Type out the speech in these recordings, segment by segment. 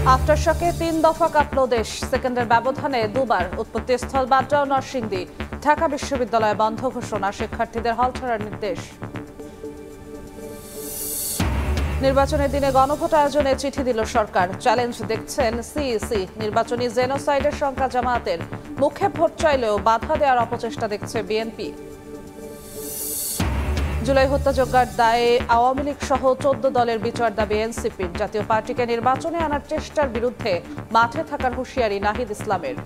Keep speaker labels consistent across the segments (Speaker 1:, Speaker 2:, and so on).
Speaker 1: আফটারশকে ৩ দফা কাঁপল দেশ। সেকেন্ডের ব্যবধানে দুবার উৎপত্তিস্থল বাড্ডা ও নরসিংদী। ঢাকা বিশ্ববিদ্যালয় বন্ধ ঘোষণা, শিক্ষার্থীদের হল ছাড়ার নির্দেশ। নির্বাচনের দিনে গণভোট আয়োজনে চিঠি দিল সরকার। চ্যালেঞ্জ দেখছেন সিইসি। নির্বাচনী জেনোসাইডের শঙ্কা জামায়াতের। মুখে ভোট চাইলেও বাধা দেওয়ার অপচেষ্টা দেখছে বিএনপি। জুলাই হত্যাযজ্ঞের দায়ে আওয়ামী লীগ সহ ১৪ দলের বিচার দাবি এনসিপির। জাতীয় পার্টিকে নির্বাচনে আনার চেষ্টার বিরুদ্ধে মাঠে থাকার হুঁশিয়ারি নাহিদ ইসলামের।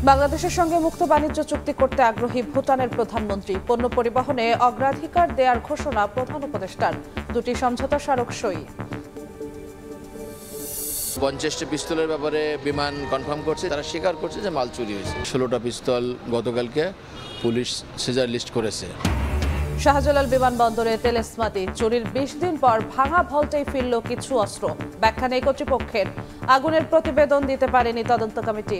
Speaker 1: বাংলাদেশের সঙ্গে মুক্ত বাণিজ্য চুক্তি করতে আগ্রহী ভুটানের প্রধানমন্ত্রী। পণ্য পরিবহনে অগ্রাধিকার দেওয়ার ঘোষণা প্রধান উপদেষ্টার। দুটি সমঝোতা স্মারক সই।
Speaker 2: ৫০টা পিস্তলের ব্যাপারে বিমান কনফার্ম করছে, তারা স্বীকার করছে যে মাল চুরি হয়েছে। ১৬টা পিস্তল গতকালকে পুলিশ সিজার লিস্ট করেছে।
Speaker 1: শাহজালাল বিমানবন্দরে তেলেসমাতি। চুরির ২০ দিন পর ভাঙা ভল্টেই ফিরল কিছু অস্ত্র। ব্যাখ্যা নেই কর্তৃপক্ষের। আগুনের প্রতিবেদন দিতে পারেনি তদন্ত কমিটি।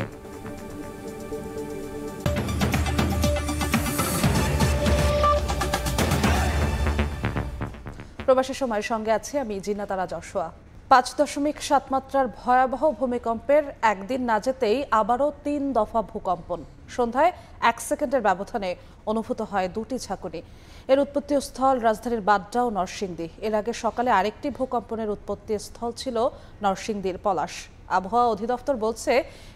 Speaker 1: প্রবাসী সময়ের সঙ্গে আছে আমি জিনাতারা যশোয়া। ৫.৭ মাত্রার ভয়াবহ ভূমিকম্পের একদিন না যেতেই আবারও ৩ দফা ভূকম্পন। সন্ধ্যায় ১ সেকেন্ডের ব্যবধানে অনুভূত হয় দুটি ঝাঁকুনি। এর উৎপত্তি স্থল রাজধানীর বাড্ডা ও নরসিংদী। এর আগে সকালে আরেকটি ভূকম্পনের উৎপত্তি স্থল ছিল নরসিংদীর পলাশ। আবহাওয়া অধিদপ্তর বলছে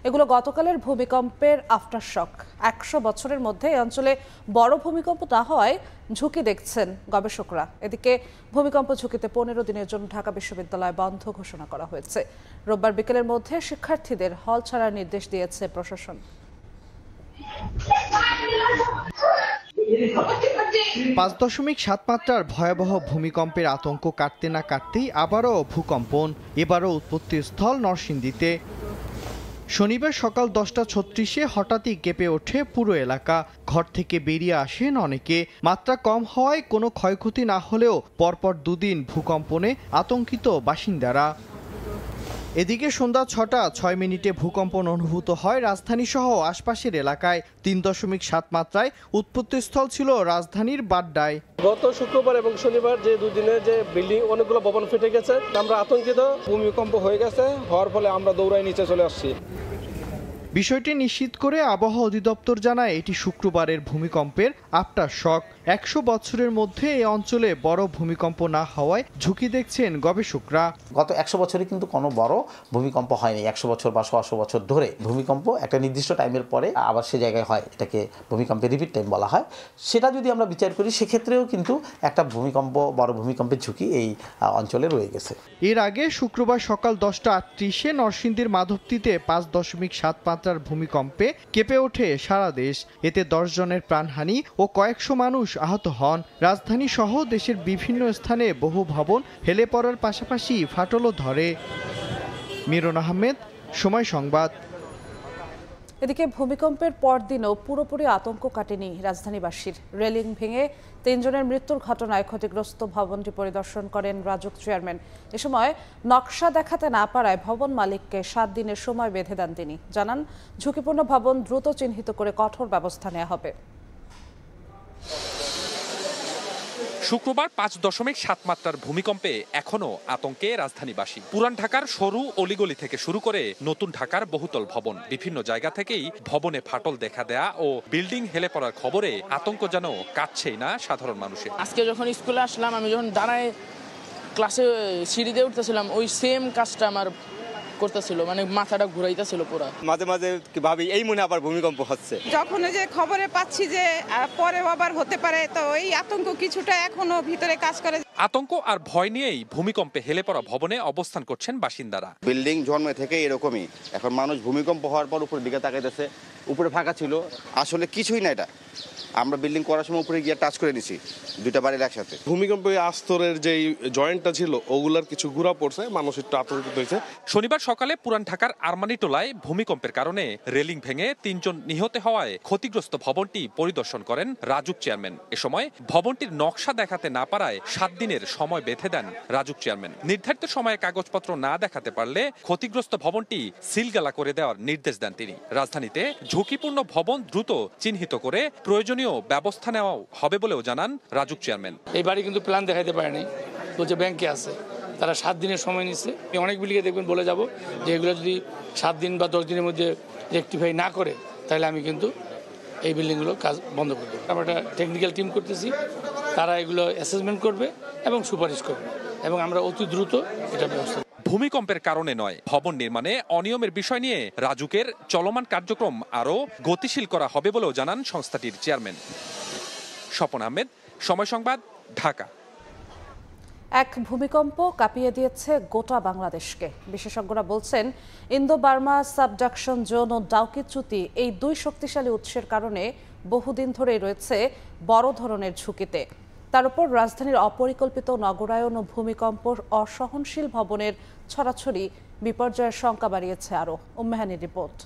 Speaker 1: এগুলো গতকালের ভূমিকম্পের আফটারশক। ১০০ বছরের মধ্যে এই অঞ্চলে বড় ভূমিকম্প না হওয়ায় ঝুঁকি দেখছেন গবেষকরা। এদিকে ভূমিকম্প ঝুঁকিতে ১৫ দিনের জন্য ঢাকা বিশ্ববিদ্যালয় বন্ধ ঘোষণা করা হয়েছে। রোববার বিকেলের মধ্যে শিক্ষার্থীদের হল ছাড়ার নির্দেশ দিয়েছে প্রশাসন।
Speaker 3: ৫.৭ মাত্রার ভয়াবহ ভূমিকম্পের আতঙ্ক কাটতে না কাটতেই আবারও ভূকম্পন। এবারও উৎপত্তিস্থল নরসিংদীতে। শনিবার সকাল ১০টা ৩৬-এ হঠাৎই কেঁপে ওঠে পুরো এলাকা। ঘর থেকে বেরিয়ে আসেন অনেকে। মাত্রা কম হওয়ায় কোনো ক্ষয়ক্ষতি না হলেও পরপর দুদিন ভূকম্পনে আতঙ্কিত বাসিন্দারা। এদিকে সন্ধ্যা ৬টা ৬ মিনিটে ভূকম্পন অনুভূত হয় রাজধানীসহ আশপাশের এলাকায়। ৩.৭ মাত্রায় উৎপত্তিস্থল ছিল রাজধানীর বাড্ডায়।
Speaker 4: গত শুক্রবার এবং শনিবার যে দুদিনে যে বিল্ডিং অনেকগুলো ভবন ফেটে গেছে, আমরা আতঙ্কিত। ভূমিকম্প হয়ে গেছে, হওয়ার ফলে আমরা দৌড়ায় নিচে চলে আসছি।
Speaker 3: বিষয়টি নিশ্চিত করে আবহাওয়া অধিদপ্তর জানায় এটি শুক্রবারের ভূমিকম্পের আফটারশক। ১০০ বছরের মধ্যে এই অঞ্চলে বড় ভূমিকম্প না হওয়ায় ঝুঁকি দেখছেন গবেষকরা।
Speaker 5: গত ১০০ বছরে কিন্তু কোনো বড় ভূমিকম্প হয়নি। ১০০ বছর বা ১০০ বছর ধরে ভূমিকম্প একটা নির্দিষ্ট টাইমের পরে আবার সে জায়গায় হয়, এটাকে ভূমিকম্পের রিপিট টাইম বলা হয়। সেটা যদি আমরা বিচার করি সেক্ষেত্রেও কিন্তু একটা ভূমিকম্প, বড় ভূমিকম্পের ঝুঁকি এই অঞ্চলে রয়ে গেছে।
Speaker 3: এর আগে শুক্রবার সকাল ১০টা ৩৮-এ নরসিংদীর মাধবতীতে ৫.৭ মাত্রার ভূমিকম্পে কেঁপে ওঠে সারা দেশ। এতে ১০ জনের প্রাণহানি ও কয়েকশো মানুষ আহত হন। রাজধানী সহ দেশের বিভিন্ন স্থানে বহু ভবন হেলে পড়ার পাশাপাশি ফাটলও ধরে। মিরন আহমেদ, সময় সংবাদ।
Speaker 1: এদিকে ভূমিকম্পের পরদিনও পুরোপুরি আতঙ্ক কাটেনি রাজধানীবাসীর। রেলিং ভেঙে ৩ জনের মৃত্যুর ঘটনায় ক্ষতিগ্রস্ত ভবনটি পরিদর্শন করেন রাজুক চেয়ারম্যান। এ সময় নকশা দেখাতে না পারায় ভবন মালিককে ৭ দিনের সময় বেঁধে দেন তিনি। জানান, ঝুঁকিপূর্ণ ভবন দ্রুত চিহ্নিত করে কঠোর ব্যবস্থা নেওয়া হবে।
Speaker 6: শুক্রবার ৫.৭ মাত্রার ভূমিকম্পে এখনও আতঙ্কে রাজধানীবাসী। পুরান ঢাকার সরু অলিগলি থেকে শুরু করে নতুন ঢাকার বহুতল ভবন, বিভিন্ন জায়গা থেকেই ভবনে ফাটল দেখা দেয়া ও বিল্ডিং হেলে পড়ার খবরে আতঙ্ক যেন কাটছেই না সাধারণ মানুষের।
Speaker 7: আজকে যখন স্কুলে আসলাম, আমি যখন দাঁড়ায় ক্লাসে সিঁড়ি দিয়ে উঠতেছিলাম, ওই সেম কাজটা আমার করতেছিল, মানে মাথাটা ঘুরাইতেছিল পুরো।
Speaker 8: মাঝে মাঝে ভাবি এই মনে আবার ভূমিকম্প হচ্ছে।
Speaker 9: যখন যে খবরে পাচ্ছি যে পরেও আবার হতে পারে, তো এই আতঙ্ক কিছুটা এখনো ভিতরে কাজ করে।
Speaker 6: আতঙ্ক আর ভয় নিয়েই ভূমিকম্পে হেলে পড়া ভবনে অবস্থান করছেন বাসিন্দারা।
Speaker 8: বিল্ডিং জন্মে থেকে এরকমই, এখন মানুষ ভূমিকম্প হওয়ার পর উপরের দিকে তাকাইতেছে। উপরে ফাঁকা ছিল, আসলে কিছুই না। এটা আমরা বিল্ডিং করার সময় উপরে গিয়ে টাচ করে নিছি, দুইটা বাড়ির একসাথে।
Speaker 4: ভূমিকম্পে আস্তরের যে জয়েন্টটা ছিল ওগুলার কিছু গুঁড়া পড়ছে, মানুষ একটু আতঙ্কিত হয়েছে।
Speaker 6: শনিবার সকালে পুরান ঢাকার আরমানিটোলায় ভূমিকম্পের কারণে রেলিং ভেঙে ৩ জন নিহত হওয়ায় ক্ষতিগ্রস্ত ভবনটি পরিদর্শন করেন রাজুক চেয়ারম্যান। এ সময় ভবনটির নকশা দেখাতে না পারায় ৭ দিনের সময় বেঁধে দেন রাজুক চেয়ারম্যান। নির্ধারিত সময়ে কাগজপত্র না দেখাতে পারলে ক্ষতিগ্রস্ত ভবনটি সিলগালা করে দেওয়ার নির্দেশ দেন তিনি। রাজধানীতে ঝুঁকিপূর্ণ ভবন দ্রুত চিহ্নিত করে প্রয়োজনীয় ব্যবস্থা নেওয়া হবে বলেও জানান রাজুক চেয়ারম্যান।
Speaker 7: এই বাড়ি কিন্তু প্ল্যান দেখাইতে পারেনি, বলছে ব্যাংকে আছে।
Speaker 10: তারা 7 দিনের সময় নিচ্ছে। অনেক বিল্ডিংয়ে দেখবেন বলে যাব যে এগুলো যদি 7 দিন বা 10 দিনের মধ্যে রেকটিফাই না করে তাহলে আমি কিন্তু এই বিল্ডিংগুলো কাজ বন্ধ করে দেবো। আমরা একটা টেকনিক্যাল টিম করতেছি, তারা এগুলো অ্যাসেসমেন্ট করবে এবং সুপারিশ করবে এবং আমরা অতি দ্রুত এটা ব্যবস্থা।
Speaker 6: ভূমিকম্পের কারণে নয়, ভবন নির্মাণে অনিয়মের বিষয় নিয়ে রাজুকের চলমান কার্যক্রম আরও গতিশীল করা হবে বলেও জানান সংস্থাটির চেয়ারম্যান। স্বপন আহমেদ, সময় সংবাদ, ঢাকা।
Speaker 1: এক ভূমিকম্প কাঁপিয়ে দিয়েছে গোটা বাংলাদেশকে। বিশেষজ্ঞরা বলছেন ইন্দো বার্মা সাবডাকশন জোন ও ডাউকি চ্যুতি এই দুই শক্তিশালী উৎসের কারণে বহুদিন ধরেই রয়েছে বড় ধরনের ঝুঁকিতে। তার উপর রাজধানীর অপরিকল্পিত নগরায়ন ও ভূমিকম্প অসহনশীল ভবনের ছড়াছড়ি বিপর্যয়ের শঙ্কা বাড়িয়েছে আরও। উম্মেহানির রিপোর্ট।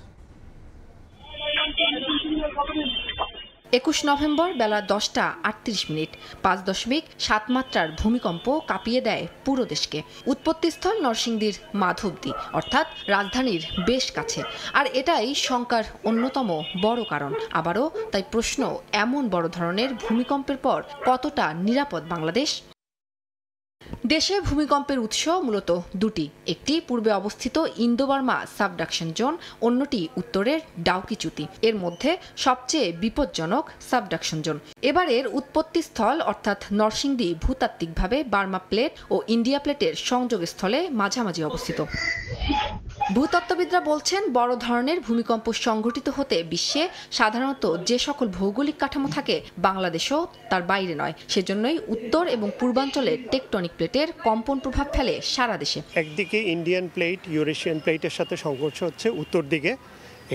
Speaker 11: 21 নভেম্বর বেলা 10টা 38 মিনিট 5.7 মাত্রার ভূমিকম্প কাঁপিয়ে দেয় পুরো দেশকে। উৎপত্তিস্থল নরসিংদীর মাধবদী, অর্থাৎ রাজধানীর বেশ কাছে। আর এটাই শঙ্কার অন্যতম বড় কারণ। আবারও তাই প্রশ্ন, এমন বড় ধরনের ভূমিকম্পের পর কতটা নিরাপদ বাংলাদেশ? দেশে ভূমিকম্পের উৎস মূলত দুটি। একটি পূর্বে অবস্থিত ইন্দো বার্মা সাবডাকশন জোন, অন্যটি উত্তরের ডাউকি চ্যুতি। এর মধ্যে সবচেয়ে বিপজ্জনক সাবডাকশন জোন। এবারের উৎপত্তিস্থল অর্থাৎ নরসিংদী ভূতাত্ত্বিকভাবে বার্মা প্লেট ও ইন্ডিয়া প্লেটের সংযোগস্থলে মাঝামাঝি অবস্থিত। ভূতত্ত্ববিদরা বলছেন বড় ধরনের ভূমিকম্প সংঘটিত হতে বিশ্বে সাধারণত যে সকল ভৌগোলিক কাঠামো থাকে, বাংলাদেশও তার বাইরে নয়। সেজন্যই উত্তর এবং পূর্বাঞ্চলের টেকটনিক প্লেটের কম্পন প্রভাব ফেলে সারা দেশে।
Speaker 12: একদিকে ইন্ডিয়ান প্লেট ইউরেশিয়ান প্লেটের সাথে সংঘর্ষ হচ্ছে উত্তর দিকে,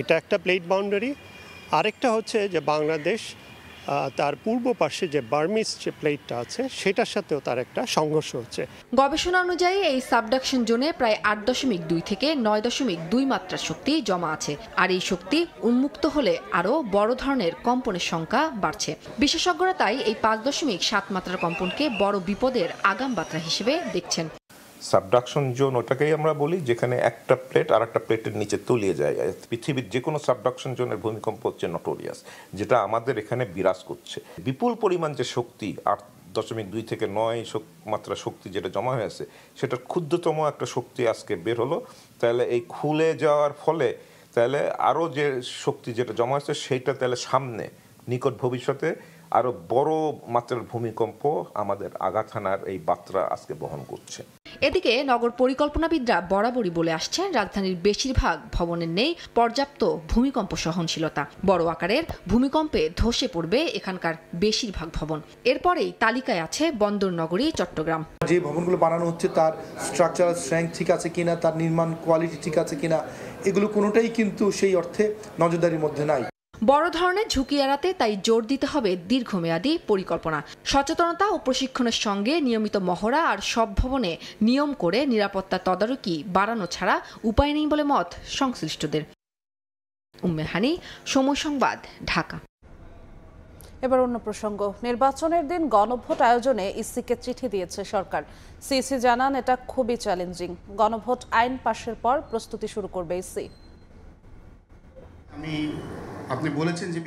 Speaker 12: এটা একটা প্লেট বাউন্ডারি। আরেকটা হচ্ছে যে বাংলাদেশ তার পূর্ব পাশে যে বার্মিস যে প্লেটটা আছে সেটার সাথেও তার একটা সংঘর্ষ হচ্ছে।
Speaker 11: গবেষণা অনুযায়ী এই সাবডাকশন জোনে প্রায় 8.2 থেকে 9.2 মাত্রার শক্তি জমা আছে। আর এই শক্তি উন্মুক্ত হলে আরও বড় ধরনের কম্পনের সংখ্যা বাড়ছে। বিশেষজ্ঞরা তাই এই 5.7 মাত্রার কম্পনকে বড় বিপদের আগাম বার্তা হিসেবে দেখছেন।
Speaker 13: সাবডাকশন জোন ওটাকেই আমরা বলি যেখানে একটা প্লেট আর একটা প্লেটের নিচে তলিয়ে যায়। পৃথিবীর যে কোনো সাবডাকশন জোনের ভূমিকম্প হচ্ছে নটোরিয়াস, যেটা আমাদের এখানে বিরাজ করছে। বিপুল পরিমাণ যে শক্তি 8.2 থেকে 9 মাত্রা শক্তি যেটা জমা হয়েছে, সেটার ক্ষুদ্রতম একটা শক্তি আজকে বের হলো। তাহলে এই খুলে যাওয়ার ফলে তাহলে আরও যে শক্তি যেটা জমা হয়েছে সেইটা তাহলে সামনে নিকট ভবিষ্যতে আরো বড় মাত্রার ভূমিকম্প আমাদের আঘাত হানার এই বার্তা আজকে বহন করছে।
Speaker 11: এদিকে নগর পরিকল্পনাবিদরা বরাবরই বলে আসছেন রাজধানীর বেশিরভাগ ভবনের নেই পর্যাপ্ত ভূমিকম্প সহনশীলতা। বড় আকারের ভূমিকম্পে ধসে পড়বে এখানকার বেশিরভাগ ভবন। এরপরেই তালিকায় আছে বন্দর নগরী চট্টগ্রাম।
Speaker 14: যে ভবনগুলো বানানো হচ্ছে তার স্ট্রাকচারাল স্ট্রেংথ ঠিক আছে কিনা, তার নির্মাণ কোয়ালিটি ঠিক আছে কিনা, এগুলো কোনোটাই কিন্তু সেই অর্থে নজরদারির মধ্যে নাই।
Speaker 11: বড় ধরনের ঝুঁকি এড়াতে তাই জোর দিতে হবে দীর্ঘমেয়াদী পরিকল্পনা, সচেতনতা ও প্রশিক্ষণের সঙ্গে নিয়মিত মহড়া আর সব ভবনে নিয়ম করে নিরাপত্তা তদারকি বাড়ানো ছাড়া উপায় নেই বলে মত সংশ্লিষ্টদের। উম্মেহানি, সময় সংবাদ, ঢাকা।
Speaker 1: এবার অন্য প্রসঙ্গ। নির্বাচনের দিন গণভোট আয়োজনে ইসিকে চিঠি দিয়েছে সরকার। সিইসি জানান এটা খুবই চ্যালেঞ্জিং। গণভোট আইন পাশের পর প্রস্তুতি শুরু করবে ইসি।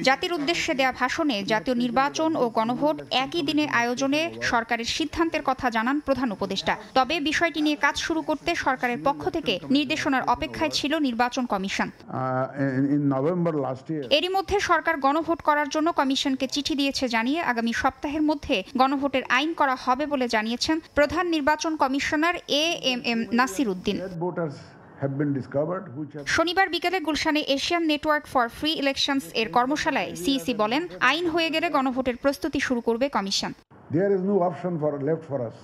Speaker 15: জাতির উদ্দেশ্যে দেয়া ভাষণে জাতীয় নির্বাচন ও গণভোট একই দিনে আয়োজনে সরকারের সিদ্ধান্তের কথা জানান প্রধান উপদেষ্টা। তবে বিষয়টি নিয়ে কাজ শুরু করতে সরকারের পক্ষ থেকে নির্দেশনার অপেক্ষায় ছিল নির্বাচন কমিশন। এরই মধ্যে সরকার গণভোট করার জন্য কমিশনকে চিঠি দিয়েছে জানিয়ে আগামী সপ্তাহের মধ্যে গণভোটের আইন করা হবে বলে জানিয়েছেন প্রধান নির্বাচন কমিশনার এএমএম নাসির উদ্দিন। শনিবার বিকেলে গুলশানে Asian network for free elections এর কর্মশালায় সিইসি বলেন, আইন হয়ে গেলে গণভোটের প্রস্তুতি শুরু করবে commission.
Speaker 16: There is no option left for us.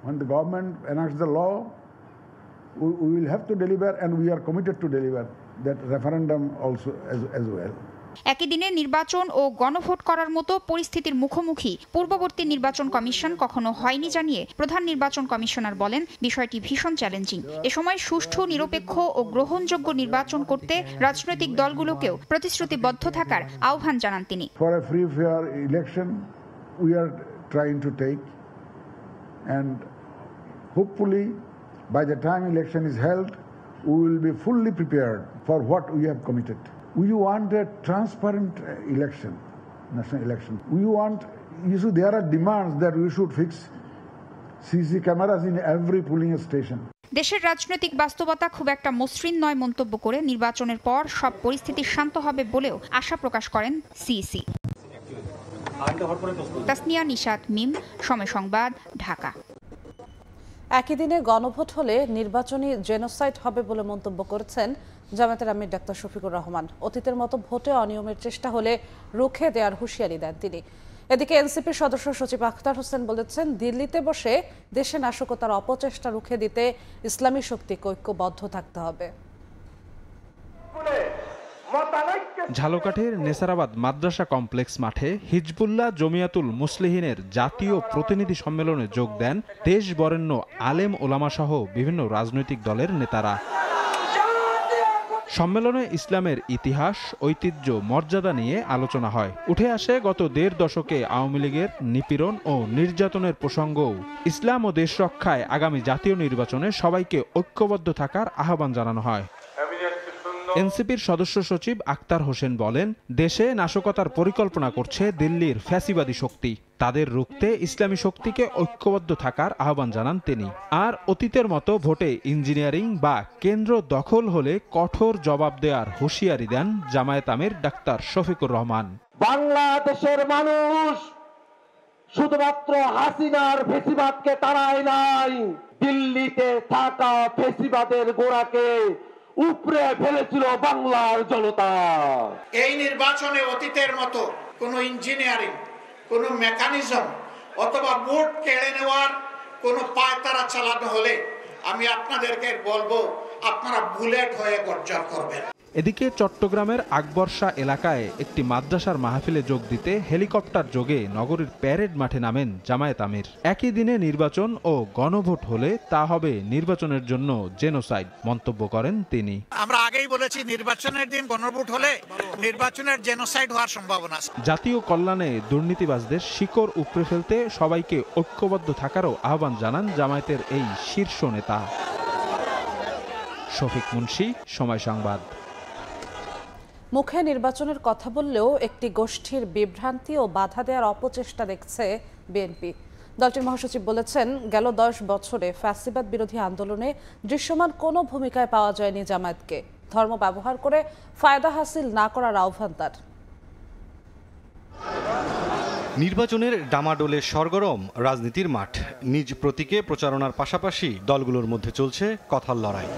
Speaker 16: When the government enacts the law, we will have to deliver, and we are committed to deliver that referendum also as well.
Speaker 15: একই দিনে নির্বাচন ও গণভোট করার মতো পরিস্থিতির মুখোমুখি পূর্ববর্তী নির্বাচন কমিশন কখনো হয়নি জানিয়ে প্রধান নির্বাচন কমিশনার বলেন, বিষয়টি ভীষণ চ্যালেঞ্জিং। এ সময় সুষ্ঠু, নিরপেক্ষ ও গ্রহণযোগ্য নির্বাচন করতে রাজনৈতিক দলগুলোকেও প্রতিশ্রুতিবদ্ধ থাকার আহ্বান জানান তিনি।
Speaker 16: For a free fair election we are trying to take, and hopefully by the time election is held we will be fully prepared for what we have committed. We want a transparent election, national election. We want, there are demands that we should fix CC cameras in every polling station.
Speaker 15: দেশের রাজনৈতিক বাস্তবতা খুব একটা মসৃণ নয় মন্তব্য করে নির্বাচনের পর সব পরিস্থিতি শান্ত হবে বলেও আশা প্রকাশ করেন সিইসি। তাসনিয়া নিশাত মিম, সময় সংবাদ, ঢাকা।
Speaker 1: একই দিনে গণভোট হলে নির্বাচনী জেনোসাইড হবে বলে মন্তব্য করেছেন জামায়াতের আমির ডাক্তার শফিকুর রহমান। অতীতের মতো ভোটে অনিয়মের চেষ্টা হলে রুখে দেওয়ার হুঁশিয়ারি দেন তিনি। এদিকে এনসিপির সদস্য সচিব আখতার হোসেন বলেছেন, দিল্লিতে বসে দেশে নাশকতার অপচেষ্টা রুখে দিতে ইসলামী শক্তিকে ঐক্যবদ্ধ থাকতে হবে।
Speaker 17: ঝালকাঠির নেসারাবাদ মাদ্রাসা কমপ্লেক্স মাঠে হিজবুল্লাহ জমিয়াতুল মুসলিহিনের জাতীয় প্রতিনিধি সম্মেলনে যোগ দেন দেশ বরেণ্য আলেম ওলামা সহ বিভিন্ন রাজনৈতিক দলের নেতারা। সম্মেলনে ইসলামের ইতিহাস, ঐতিহ্য, মর্যাদা নিয়ে আলোচনা হয়। উঠে আসে গত ১.৫ দশকে আওয়ামী লীগের নিপীড়ন ও নির্যাতনের প্রসঙ্গও। ইসলাম ও দেশ রক্ষায় আগামী জাতীয় নির্বাচনে সবাইকে ঐক্যবদ্ধ থাকার আহ্বান জানানো হয়। এনসিপির সদস্য সচিব আখতার হোসেন বলেন, দেশে নাশকতার পরিকল্পনা করছে দিল্লির ফ্যাসিবাদী শক্তি। তাদের রুখতে ইসলামী শক্তিকে ঐক্যবদ্ধ থাকার আহ্বান জানান তিনি। আর অতীতের মতো ভোটে ইঞ্জিনিয়ারিং বা কেন্দ্র দখল হলে কঠোর জবাব দেওয়ার হুঁশিয়ারি দেন জামায়াত আমির ডাক্তার শফিকুর রহমান।
Speaker 18: বাংলাদেশের মানুষ শুধুমাত্র হাসিনার ফ্যাসিবাদকে তাড়ায় নাই, দিল্লিতে থাকা ফ্যাসিবাদের গোড়াকে উপরে ফেলেছিল বাংলার জনতা।
Speaker 19: এই নির্বাচনে অতীতের মতো কোনো ইঞ্জিনিয়ারিং, কোনো মেকানিজম অথবা ভোট কেড়ে নেওয়ার কোনো পায়তারা চালানো হলে আমি আপনাদেরকে বলবো, আপনারা বুলেট হয়ে গর্জন করবেন।
Speaker 17: এদিকে চট্টগ্রামের আকবরশা এলাকায় একটি মাদ্রাসার মাহফিলে যোগ দিতে হেলিকপ্টার যোগে নগরীর প্যারেড মাঠে নামেন জামায়াত আমির। একই দিনে নির্বাচন ও গণভোট হলে তা হবে নির্বাচনের জন্য জেনোসাইড মন্তব্য করেন তিনি।
Speaker 19: আমরা আগেই বলেছি, নির্বাচনের দিন গণভোট হলে নির্বাচনের জেনোসাইড হওয়ার সম্ভাবনা আছে।
Speaker 17: জাতীয় কল্যাণে দুর্নীতিবাজদের শিকড় উপড়ে ফেলতে সবাইকে ঐক্যবদ্ধ থাকারও আহ্বান জানান জামায়াতের এই শীর্ষ নেতা। শফিক মুন্সি, সময় সংবাদ।
Speaker 1: মুখে নির্বাচনের কথা বললেও একটি গোষ্ঠীর বিভ্রান্তি ও বাধা দেওয়ার অপচেষ্টা দেখছে বিএনপি। দলটির মহাসচিব বলেছেন, গেল 10 বছরে ফ্যাসিবাদ বিরোধী আন্দোলনে দৃশ্যমান কোনো ভূমিকায় পাওয়া যায়নি জামায়াতকে। ধর্ম ব্যবহার করে ফায়দা হাসিল না করার আহ্বান তার।
Speaker 20: নির্বাচনের ডামাডোলে সরগরম রাজনীতির মাঠ। নিজ প্রতীকে প্রচারণার পাশাপাশি দলগুলোর মধ্যে চলছে কথার লড়াই।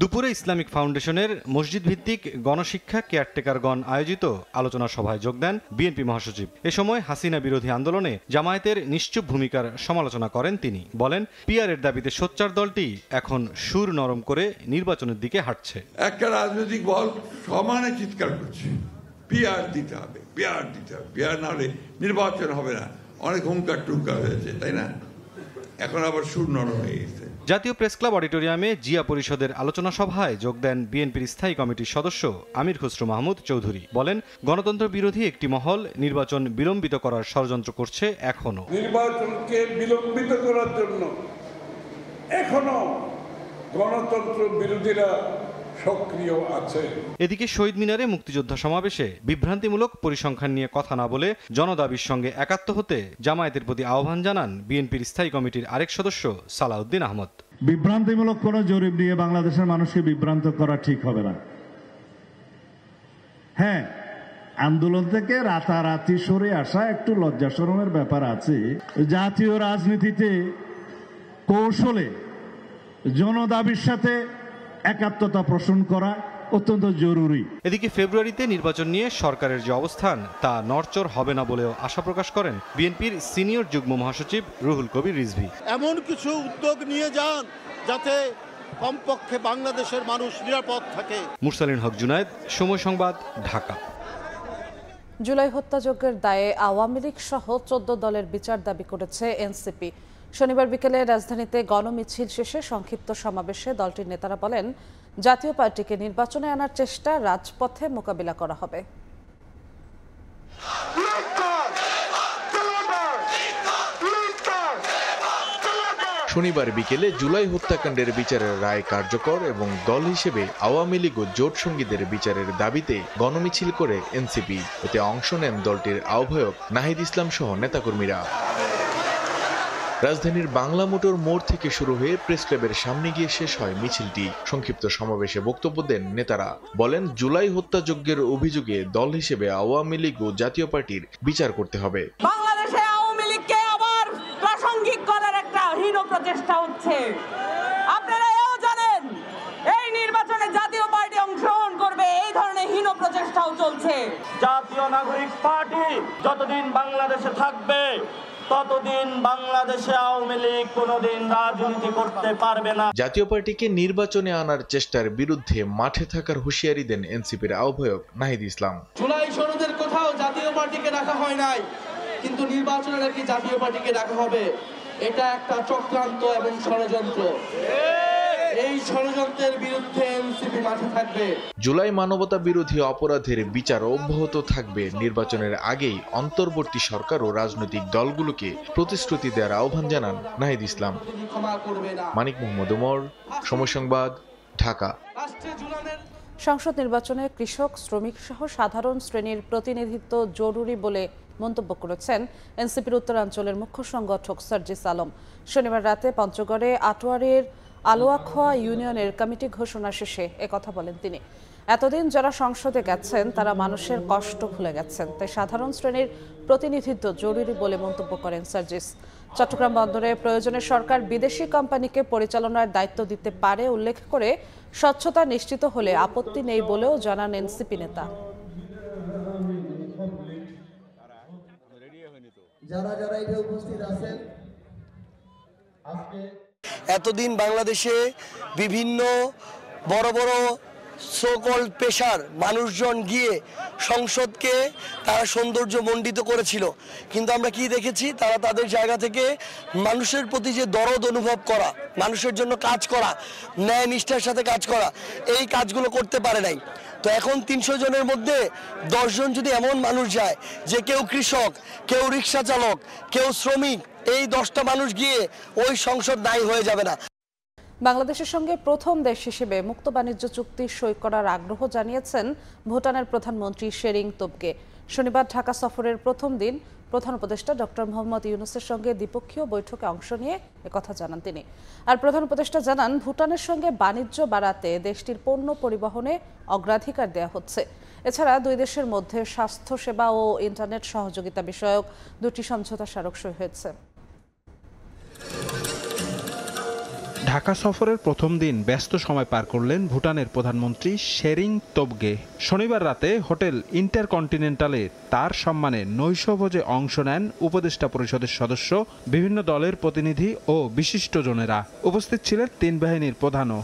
Speaker 20: দুপুরে ইসলামিক ফাউন্ডেশনের মসজিদ ভিত্তিক গণশিক্ষা কেয়ারটেকারগণ আয়োজিত আলোচনা সভায় যোগ দেন বিএনপি মহাসচিব। এ সময় হাসিনা বিরোধী আন্দোলনে জামায়াতের নিশ্চুপ ভূমিকার সমালোচনা করেন তিনি। বলেন, পিআরের দাবিতে সোচ্চার দলটি এখন সুর নরম করে নির্বাচনের দিকে হাঁটছে।
Speaker 21: একটা রাজনৈতিক দল সমানে চিৎকার করছে, পিআর দিতে হবে, পিআর দিতে হবে, পিআর না হলে নির্বাচন হবে না। অনেক হুঙ্কার টুঙ্কার হয়েছে, তাই না? এখন আবার সুর নরম হয়ে গেছে।
Speaker 20: জাতীয় প্রেস ক্লাব অডিটোরিয়ামে জিয়া পরিষদের আলোচনা সভায় যোগ দেন বিএনপির স্থায়ী কমিটির সদস্য আমির খসরু মাহমুদ চৌধুরী। বলেন, গণতন্ত্র বিরোধী একটি মহল নির্বাচন বিলম্বিত করার ষড়যন্ত্র করছে। এখনো
Speaker 21: নির্বাচনকে বিলম্বিত করার জন্য এখনো গণতন্ত্র বিরোধীরা সক্রিয় আছে।
Speaker 20: এদিকে শহীদ মিনারে মুক্তিযোদ্ধা সমাবেশে বিভ্রান্তিমূলক পরিসংখ্যান নিয়ে কথা না বলে জনদাবির সঙ্গে একাত্ম হতে জামায়াতের প্রতি আহ্বান জানান বিএনপির স্থায়ী কমিটির আরেক সদস্য সালাউদ্দিন আহমদ।
Speaker 22: বিভ্রান্তিমূলক কোনো জরিপ দিয়ে বাংলাদেশের মানুষকে বিভ্রান্ত করা ঠিক হবে না। হ্যাঁ, আন্দোলন থেকে রাতারাতি সরে আসা একটু লজ্জা শরমের ব্যাপার আছে। জাতীয় রাজনীতিতে কৌশলে জনদাবির সাথে একাত্মতা পোষণ করা অত্যন্ত জরুরি।
Speaker 20: এদিকে ফেব্রুয়ারিতে নির্বাচন নিয়ে সরকারের যে অবস্থান তা নড়চড় হবে না বলেও আশা প্রকাশ করেন বিএনপির সিনিয়র যুগ্ম মহাসচিব রুহুল কবির রিজভী।
Speaker 23: এমন কিছু উদ্যোগ নিয়ে যান যাতে কমপক্ষে বাংলাদেশের মানুষ নিরাপদ থাকে।
Speaker 20: মুরসালিন হক জুনায়েদ, সময় সংবাদ, ঢাকা।
Speaker 1: জুলাই হত্যাযজ্ঞের দায়ে আওয়ামী লীগ সহ 14 দলের বিচার দাবি করেছে এনসিপি। শনিবার বিকেলে রাজধানীতে গণমিছিল শেষে সংক্ষিপ্ত সমাবেশে দলটির নেতারা বলেন, জাতীয় পার্টিকে নির্বাচনে আনার চেষ্টা রাজপথে মোকাবিলা করা হবে।
Speaker 24: শনিবার বিকেলে জুলাই হত্যাকাণ্ডের বিচারের রায় কার্যকর এবং দল হিসেবে আওয়ামী লীগ ও জোট সঙ্গীদের বিচারের দাবিতে গণমিছিল করে এনসিপি। এতে অংশ নেন দলটির আহ্বায়ক নাহিদ ইসলাম সহ নেতাকর্মীরা। রাজধানীর বাংলা মোটর মোড় থেকে শুরু হয়ে প্রেস ক্লাবের সামনে গিয়ে শেষ হয় মিছিলটি। সংক্ষিপ্ত সমাবেশে বক্তব্য দেন নেতারা। বলেন, জুলাই হত্যাযজ্ঞের অভিযোগে দল হিসেবে আওয়ামী লীগ ও জাতীয় পার্টির বিচার করতে হবে।
Speaker 2: বাংলাদেশে আওয়ামী লীগকে আবার প্রাসঙ্গিক করার একটা হীন প্রচেষ্টা হচ্ছে। আপনারা এও জানেন এই নির্বাচনে জাতীয় পার্টি অংশগ্রহণ করবে, এই ধরনের হীন প্রচেষ্টাও চলছে।
Speaker 3: জাতীয় নাগরিক পার্টি যতদিন বাংলাদেশে থাকবে ততদিন বাংলাদেশে আওয়ামী লীগ কোনোদিন রাজনীতি করতে পারবে না।
Speaker 24: জাতীয় পার্টিকে নির্বাচনে আনার চেষ্টার বিরুদ্ধে মাঠে থাকার হুঁশিয়ারি দেন এনসিপির আহ্বায়ক নাহিদ ইসলাম।
Speaker 5: জুলাই সনদের কোথাও জাতীয় পার্টিকে রাখা হয় নাই, কিন্তু নির্বাচনে নাকি জাতীয় পার্টিকে রাখা হবে। এটা একটা চক্রান্ত এবং ষড়যন্ত্র। এই ষড়যন্ত্রের বিরুদ্ধে এনসিপি মাঠে থাকবে।
Speaker 24: জুলাই মানবতা বিরোধী অপরাধের বিচার অব্যাহত থাকবে। নির্বাচনের আগেই অন্তর্বর্তী সরকার ও রাজনৈতিক দলগুলোকে প্রতিশ্রুতি দেওয়ার আহ্বান জানান নাহিদ ইসলাম। মানিক মোহাম্মদ ওমর, সময় সংবাদ, ঢাকা।
Speaker 1: সংসদ নির্বাচনে কৃষক, শ্রমিক সহ সাধারণ শ্রেণীর প্রতিনিধিত্ব জরুরি বলে মন্তব্য করেছেন এনসিপির উত্তরাঞ্চলের মুখ্য সংগঠক সার্জিস আলম। শনিবার রাতে পঞ্চগড়ে আটোয়ারের আলোয়াখোয়া ইউনিয়নের কমিটি ঘোষণা শেষে একথা বলেন তিনি। এতদিন যারা সংসদে গেছেন তারা মানুষের কষ্ট ভুলে গেছেন, তাই সাধারণ শ্রেণীর প্রতিনিধিত্ব জরুরি বলে মন্তব্য করেন সার্জিস। চট্টগ্রাম বন্দরে প্রয়োজনে সরকার বিদেশি কোম্পানিকে পরিচালনার দায়িত্ব দিতে পারে উল্লেখ করে স্বচ্ছতা নিশ্চিত হলে আপত্তি নেই বলেও জানান এনসিপি নেতা।
Speaker 9: এতদিন বাংলাদেশে বিভিন্ন বড় বড় সোকল পেশার মানুষজন গিয়ে সংসদকে তারা সৌন্দর্য মণ্ডিত করেছিল, কিন্তু আমরা কি দেখেছি, তারা তাদের জায়গা থেকে মানুষের প্রতি যে দরদ অনুভব করা, মানুষের জন্য কাজ করা, ন্যায় নিষ্ঠার সাথে কাজ করা, এই কাজগুলো করতে পারে নাই। তো এখন ৩০০ জনের মধ্যে ১০ জন যদি এমন মানুষ যায় যে কেউ কৃষক, কেউ রিক্সা চালক, কেউ শ্রমিক, এই 10টা মানুষ গিয়ে ওই সংসদ দায়ী হয়ে যাবে না।
Speaker 1: বাংলাদেশের সঙ্গে প্রথম দেশ হিসেবে মুক্ত বাণিজ্য চুক্তি সই করার আগ্রহ জানিয়েছেন ভুটানের প্রধানমন্ত্রী শেরিং তোবগে। শনিবার ঢাকা সফরের প্রথম দিন প্রধান উপদেষ্টা ডক্টর মোহাম্মদ ইউনূসের সঙ্গে দ্বিপক্ষীয় বৈঠকে অংশ নিয়ে একথা জানান তিনি। আর প্রধান উপদেষ্টা জানান, ভুটানের সঙ্গে বাণিজ্য বাড়াতে দেশটির পণ্য পরিবহনে অগ্রাধিকার দেওয়া হচ্ছে। এছাড়া দুই দেশের মধ্যে স্বাস্থ্যসেবা ও ইন্টারনেট সহযোগিতা বিষয়ক 2টি সমঝোতা স্মারক সই হয়েছে।
Speaker 17: ঢাকা সফরের প্রথম দিন ব্যস্ত সময় পার করলেন ভুটানের প্রধানমন্ত্রী শেরিং তোবগে। শনিবার রাতে হোটেল ইন্টারকন্টিনেন্টালে তার সম্মানে নৈশভোজে অংশ নেন উপদেষ্টা পরিষদের সদস্য, বিভিন্ন দলের প্রতিনিধি ও বিশিষ্টজনেরা। উপস্থিত ছিলেন 3 বাহিনীর প্রধানও।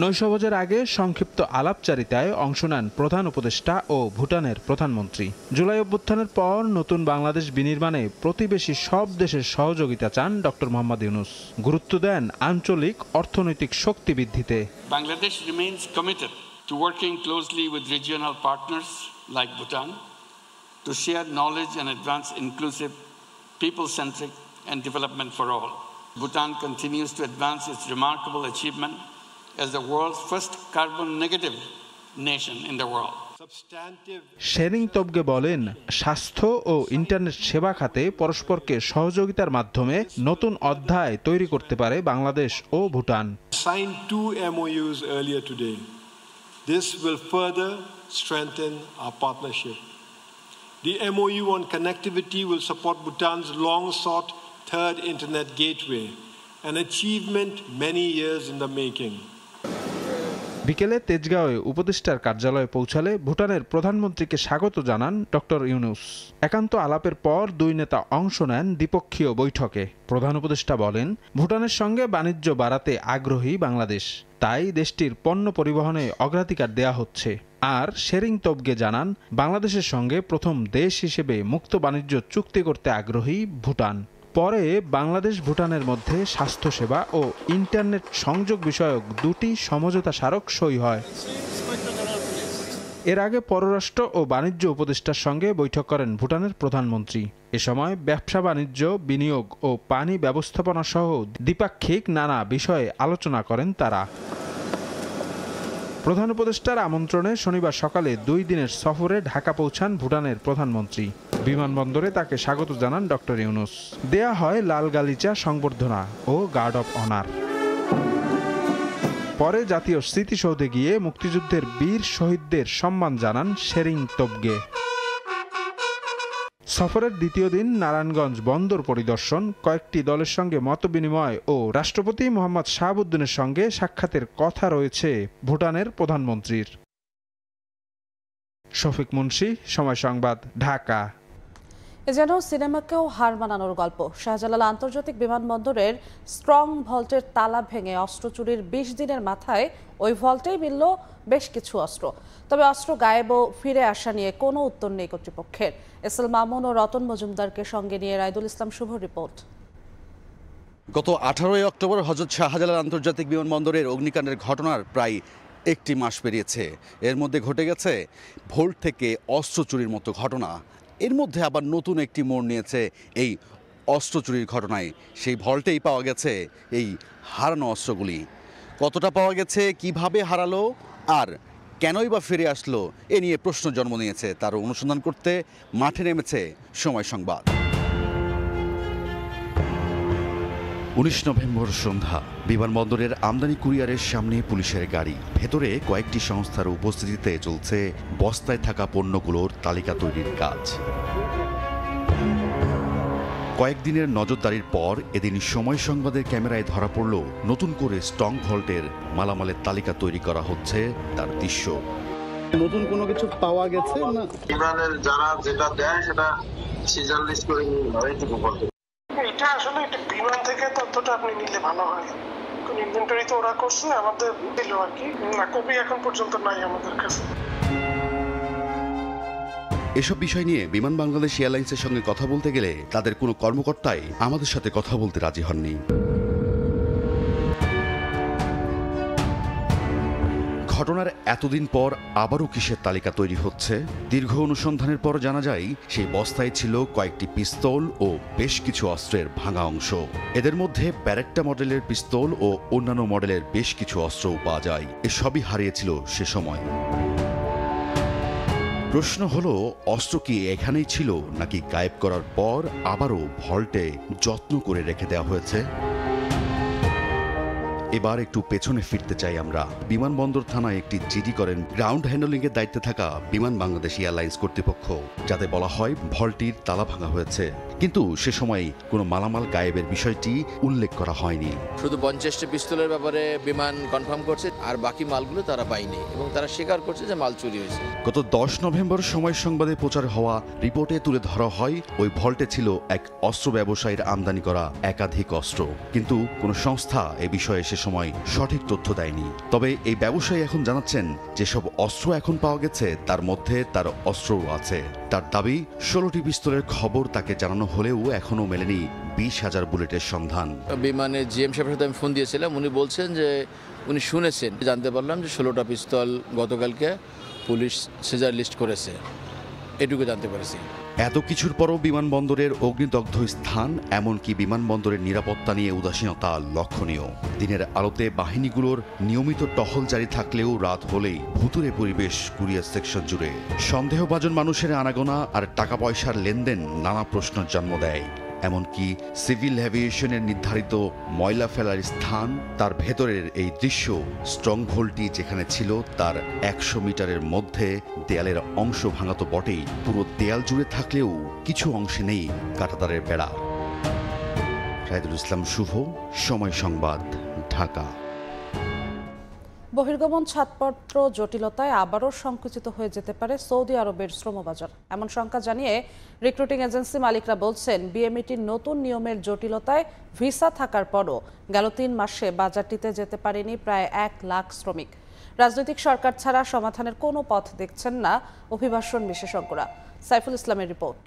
Speaker 17: নৈশভোজের আগে সংক্ষিপ্ত আলাপচারিতায় অংশ নেন প্রধান উপদেষ্টা ও ভুটানের প্রধানমন্ত্রী। জুলাই অভ্যুত্থানের পর নতুন বাংলাদেশ বিনির্মাণে প্রতিবেশী সব দেশের সহযোগিতা চান ডক্টর মোহাম্মদ ইউনূস। গুরুত্ব দেন আঞ্চলিক অর্থনৈতিক শক্তি বৃদ্ধিতে।
Speaker 25: Bangladesh remains committed to working closely with regional partners like Bhutan to share knowledge and advance inclusive, people-centric and development for all. Bhutan continues to advance its remarkable achievement as the world's first carbon-negative nation in the world.
Speaker 17: Tshering Tobgay বলেন, স্বাস্থ্য ও internet সেবা খাতে পরস্পরকে সহযোগিতার মাধ্যমে নতুন অধ্যায় তৈরি করতে পারে বাংলাদেশ ও Bhutan.
Speaker 26: Signed 2 MOUs earlier today. This will further strengthen our partnership. The MOU on connectivity will support Bhutan's long-sought third internet gateway, an achievement many years in the making.
Speaker 17: বিকেলে তেজগাঁওয়ে উপদেষ্টার কার্যালয়ে পৌঁছালে ভুটানের প্রধানমন্ত্রীকে স্বাগত জানান ডক্টর ইউনূস। একান্ত আলাপের পর দুই নেতা অংশ নেন দ্বিপক্ষীয় বৈঠকে। প্রধান উপদেষ্টা বলেন, ভুটানের সঙ্গে বাণিজ্য বাড়াতে আগ্রহী বাংলাদেশ, তাই দেশটির পণ্য পরিবহনে অগ্রাধিকার দেয়া হচ্ছে। আর শেরিং তোবগে জানান, বাংলাদেশের সঙ্গে প্রথম দেশ হিসেবে মুক্ত বাণিজ্য চুক্তি করতে আগ্রহী ভুটান। পরে বাংলাদেশ ভুটানের মধ্যে স্বাস্থ্যসেবা ও ইন্টারনেট সংযোগ বিষয়ক 2টি সমঝোতা স্মারক সই হয়। এর আগে পররাষ্ট্র ও বাণিজ্য উপদেষ্টার সঙ্গে বৈঠক করেন ভুটানের প্রধানমন্ত্রী। এ সময় ব্যবসা বাণিজ্য, বিনিয়োগ ও পানি ব্যবস্থাপনা সহ দ্বিপাক্ষিক নানা বিষয়ে আলোচনা করেন তারা। প্রধান উপদেষ্টার আমন্ত্রণে শনিবার সকালে 2 দিনের সফরে ঢাকা পৌঁছান ভুটানের প্রধানমন্ত্রী। বিমানবন্দরে তাকে স্বাগত জানান ডক্টর ইউনূস। দেয়া হয় লাল গালিচা সংবর্ধনা ও গার্ড অব অনার। পরে জাতীয় স্মৃতিসৌধে গিয়ে মুক্তিযুদ্ধের বীর শহীদদের সম্মান জানান শেরিং তোবগে। সফরের দ্বিতীয় দিন নারায়ণগঞ্জ বন্দর পরিদর্শন, কয়েকটি দলের সঙ্গে মতবিনিময় ও রাষ্ট্রপতি মোহাম্মদ শাহাবুদ্দিনের সঙ্গে সাক্ষাতের কথা রয়েছে ভুটানের প্রধানমন্ত্রীর। শফিক মুন্সি, সময় সংবাদ, ঢাকা।
Speaker 1: এ যেন সিনেমাকেও হার মানানোর গল্প। শাহজালাল আন্তর্জাতিক বিমানবন্দরের স্ট্রং ভল্টের তালা ভেঙে অস্ত্র চুরির ২০ দিনের মাথায় ওই ভল্টেই মিলল বেশ কিছু অস্ত্র। তবে অস্ত্র গায়েব ও ফিরে আসা নিয়ে কোনো উত্তর নেই কর্তৃপক্ষের। এস এল মামুন ও রতন মজুমদারকে সঙ্গে নিয়ে রাইদুল ইসলাম শুভ রিপোর্ট।
Speaker 4: গত 18 অক্টোবর হযরত শাহজালাল আন্তর্জাতিক বিমানবন্দরের অগ্নিকাণ্ডের ঘটনার প্রায় একটি মাস পেরিয়েছে। এর মধ্যে ঘটে গেছে ভোল্ট থেকে অস্ত্র চুরির মতো ঘটনা। এর মধ্যে আবার নতুন একটি মোড় নিয়েছে এই অস্ত্র চুরির ঘটনায়। সেই ভল্টেই পাওয়া গেছে এই হারানো অস্ত্রগুলি। কতটা পাওয়া গেছে, কিভাবে হারালো আর কেনই বা ফিরে আসলো, এ নিয়ে প্রশ্ন জন্ম নিয়েছে। তার অনুসন্ধান করতে মাঠে নেমেছে সময় সংবাদ। 19 নভেম্বর সন্ধ্যা, বিমানবন্দরের আমদানি কুরিয়ারের সামনে পুলিশের গাড়ি। ভেতরে কয়েকটি সংস্থার উপস্থিতিতে চলছে বস্তায় থাকা পণ্যগুলোর তালিকা তৈরির কাজ। কয়েকদিনের নজরদারির পর এদিন সময় সংবাদের ক্যামেরায় ধরা পড়ল নতুন করে স্ট্রং ভল্টের মালামালের তালিকা তৈরি করা হচ্ছে তার দৃশ্য।
Speaker 6: নতুন কোনো কিছু পাওয়া গেছে না?
Speaker 7: বিমানের যারা যেটা দেয় সেটা সিজার লিস্ট করে এইটুকু বলতে।
Speaker 8: এটা আসলে একটা বিমান থেকে তথ্যটা আপনি নিলে ভালো হয়। কোন ইনভেন্টরি তো ওরা করছে, আমাদের দিল আর কি, না কপি এখন পর্যন্ত নাই আমাদের কাছে।
Speaker 4: এসব বিষয় নিয়ে বিমান বাংলাদেশ এয়ারলাইন্সের সঙ্গে কথা বলতে গেলে তাদের কোনো কর্মকর্তাই আমাদের সাথে কথা বলতে রাজি হননি। ঘটনার এতদিন পর আবারও কিসের তালিকা তৈরি হচ্ছে? দীর্ঘ অনুসন্ধানের পর জানা যায় সেই বস্তায় ছিল কয়েকটি পিস্তল ও বেশ কিছু অস্ত্রের ভাঙা অংশ। এদের মধ্যে ব্যারেক্টা মডেলের পিস্তল ও অন্যান্য মডেলের বেশ কিছু অস্ত্রও পাওয়া যায়। এসবই হারিয়েছিল সে সময়। প্রশ্ন হলো, অস্ত্র কি এখানেই ছিল নাকি গায়েব করার পর আবারও ভল্টে যত্ন করে রেখে দেওয়া হয়েছে? এবার একটু পেছনে ফিরতে চাই আমরা। বিমানবন্দর থানায় একটি জিডি করেন গ্রাউন্ড হ্যান্ডলিং এর দায়িত্বে থাকা বিমান বাংলাদেশ এয়ারলাইন্স কর্তৃপক্ষ, যাতে বলা হয় ভল্টটির তালা ভাঙা হয়েছে, কিন্তু সে সময় কোনো মালামাল গায়েবের বিষয়টি উল্লেখ করা হয়নি।
Speaker 10: শুধু 50টি পিস্তলের ব্যাপারে বিমান কনফার্ম করছে, আর বাকি মালগুলো তারা পায়নি এবং তারা স্বীকার করছে যে মাল চুরি হয়েছে।
Speaker 4: গত 10 নভেম্বর সময় সংবাদে প্রচার হওয়া রিপোর্টে তুলে ধরা হয় ওই ভল্টে ছিল এক অস্ত্র ব্যবসায়ীর আমদানি করা একাধিক অস্ত্র, কিন্তু কোনো সংস্থা এ বিষয়ে সে সময় সঠিক তথ্য দেয়নি। তবে এই ব্যবসায়ী এখন জানাচ্ছেন যেসব অস্ত্র এখন পাওয়া গেছে তার মধ্যে তার অস্ত্রও আছে। তার দাবি 16টি পিস্তলের খবর তাকে জানানো হলেও এখনো মেলেনি 20,000 বুলেটের সন্ধান।
Speaker 10: বিমানের জিএম সাহেবের সাথে আমি ফোন দিয়েছিলাম, উনি বলছেন যে উনি শুনেছেন। জানতে পারলাম যে 16টা পিস্তল গতকালকে পুলিশ সিজার লিস্ট করেছে, এটুকু জানতে পেরেছি।
Speaker 4: এত কিছুর পরও বিমানবন্দরের অগ্নিদগ্ধ স্থান, এমনকি বিমানবন্দরের নিরাপত্তা নিয়ে উদাসীনতা লক্ষণীয়। দিনের আলোতে বাহিনীগুলোর নিয়মিত টহল জারি থাকলেও রাত হলেই ভুতুড়ে পরিবেশ কুরিয়ার সেকশন জুড়ে। সন্দেহভাজন মানুষের আনাগোনা আর টাকা পয়সার লেনদেন নানা প্রশ্নের জন্ম দেয়। এমনকি সিভিল এভিয়েশনের নির্ধারিত ময়লা ফেলার স্থান, তার ভেতরের এই দৃশ্য। স্ট্রং ভোল্টটি যেখানে ছিল তার 100 মিটারের মধ্যে দেয়ালের অংশ ভাঙা তো বটেই, পুরো দেয়াল জুড়ে থাকলেও কিছু অংশে নেই কাঁটাতারের বেড়া। রাইদুল ইসলাম শুভ, সময় সংবাদ, ঢাকা।
Speaker 1: বহির্গমন ছাড়পত্র জটিলতায় আবারও সংকুচিত হয়ে যেতে পারে সৌদি আরবের শ্রমবাজার, এমন শঙ্কা জানিয়ে রিক্রুটিং এজেন্সি মালিকরা বলছেন, বিএমইটির নতুন নিয়মের জটিলতায় ভিসা থাকার পরও গেল 3 মাসে বাজারটিতে যেতে পারেনি প্রায় 1 লাখ শ্রমিক। রাজনৈতিক সরকার ছাড়া সমাধানের কোনো পথ দেখছেন না অভিবাসন বিশেষজ্ঞরা। সাইফুল ইসলামের রিপোর্ট।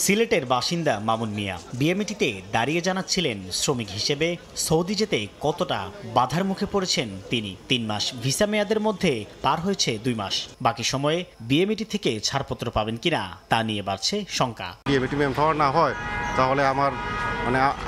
Speaker 12: সিলেটের বাসিন্দা মামুন মিয়া বিএমইটিতে দাঁড়িয়ে জানাচ্ছিলেন শ্রমিক হিসেবে সৌদি যেতে কতটা বাধার মুখে পড়েছেন তিনি। 3 মাস ভিসা মেয়াদের মধ্যে পার হয়েছে 2 মাস। বাকি সময়ে বিএমইটি থেকে ছাড়পত্র পাবেন কিনা তা নিয়ে বাড়ছে শঙ্কা।
Speaker 27: বিএমইটি ম্যানপাওয়ার না হয় তাহলে আমার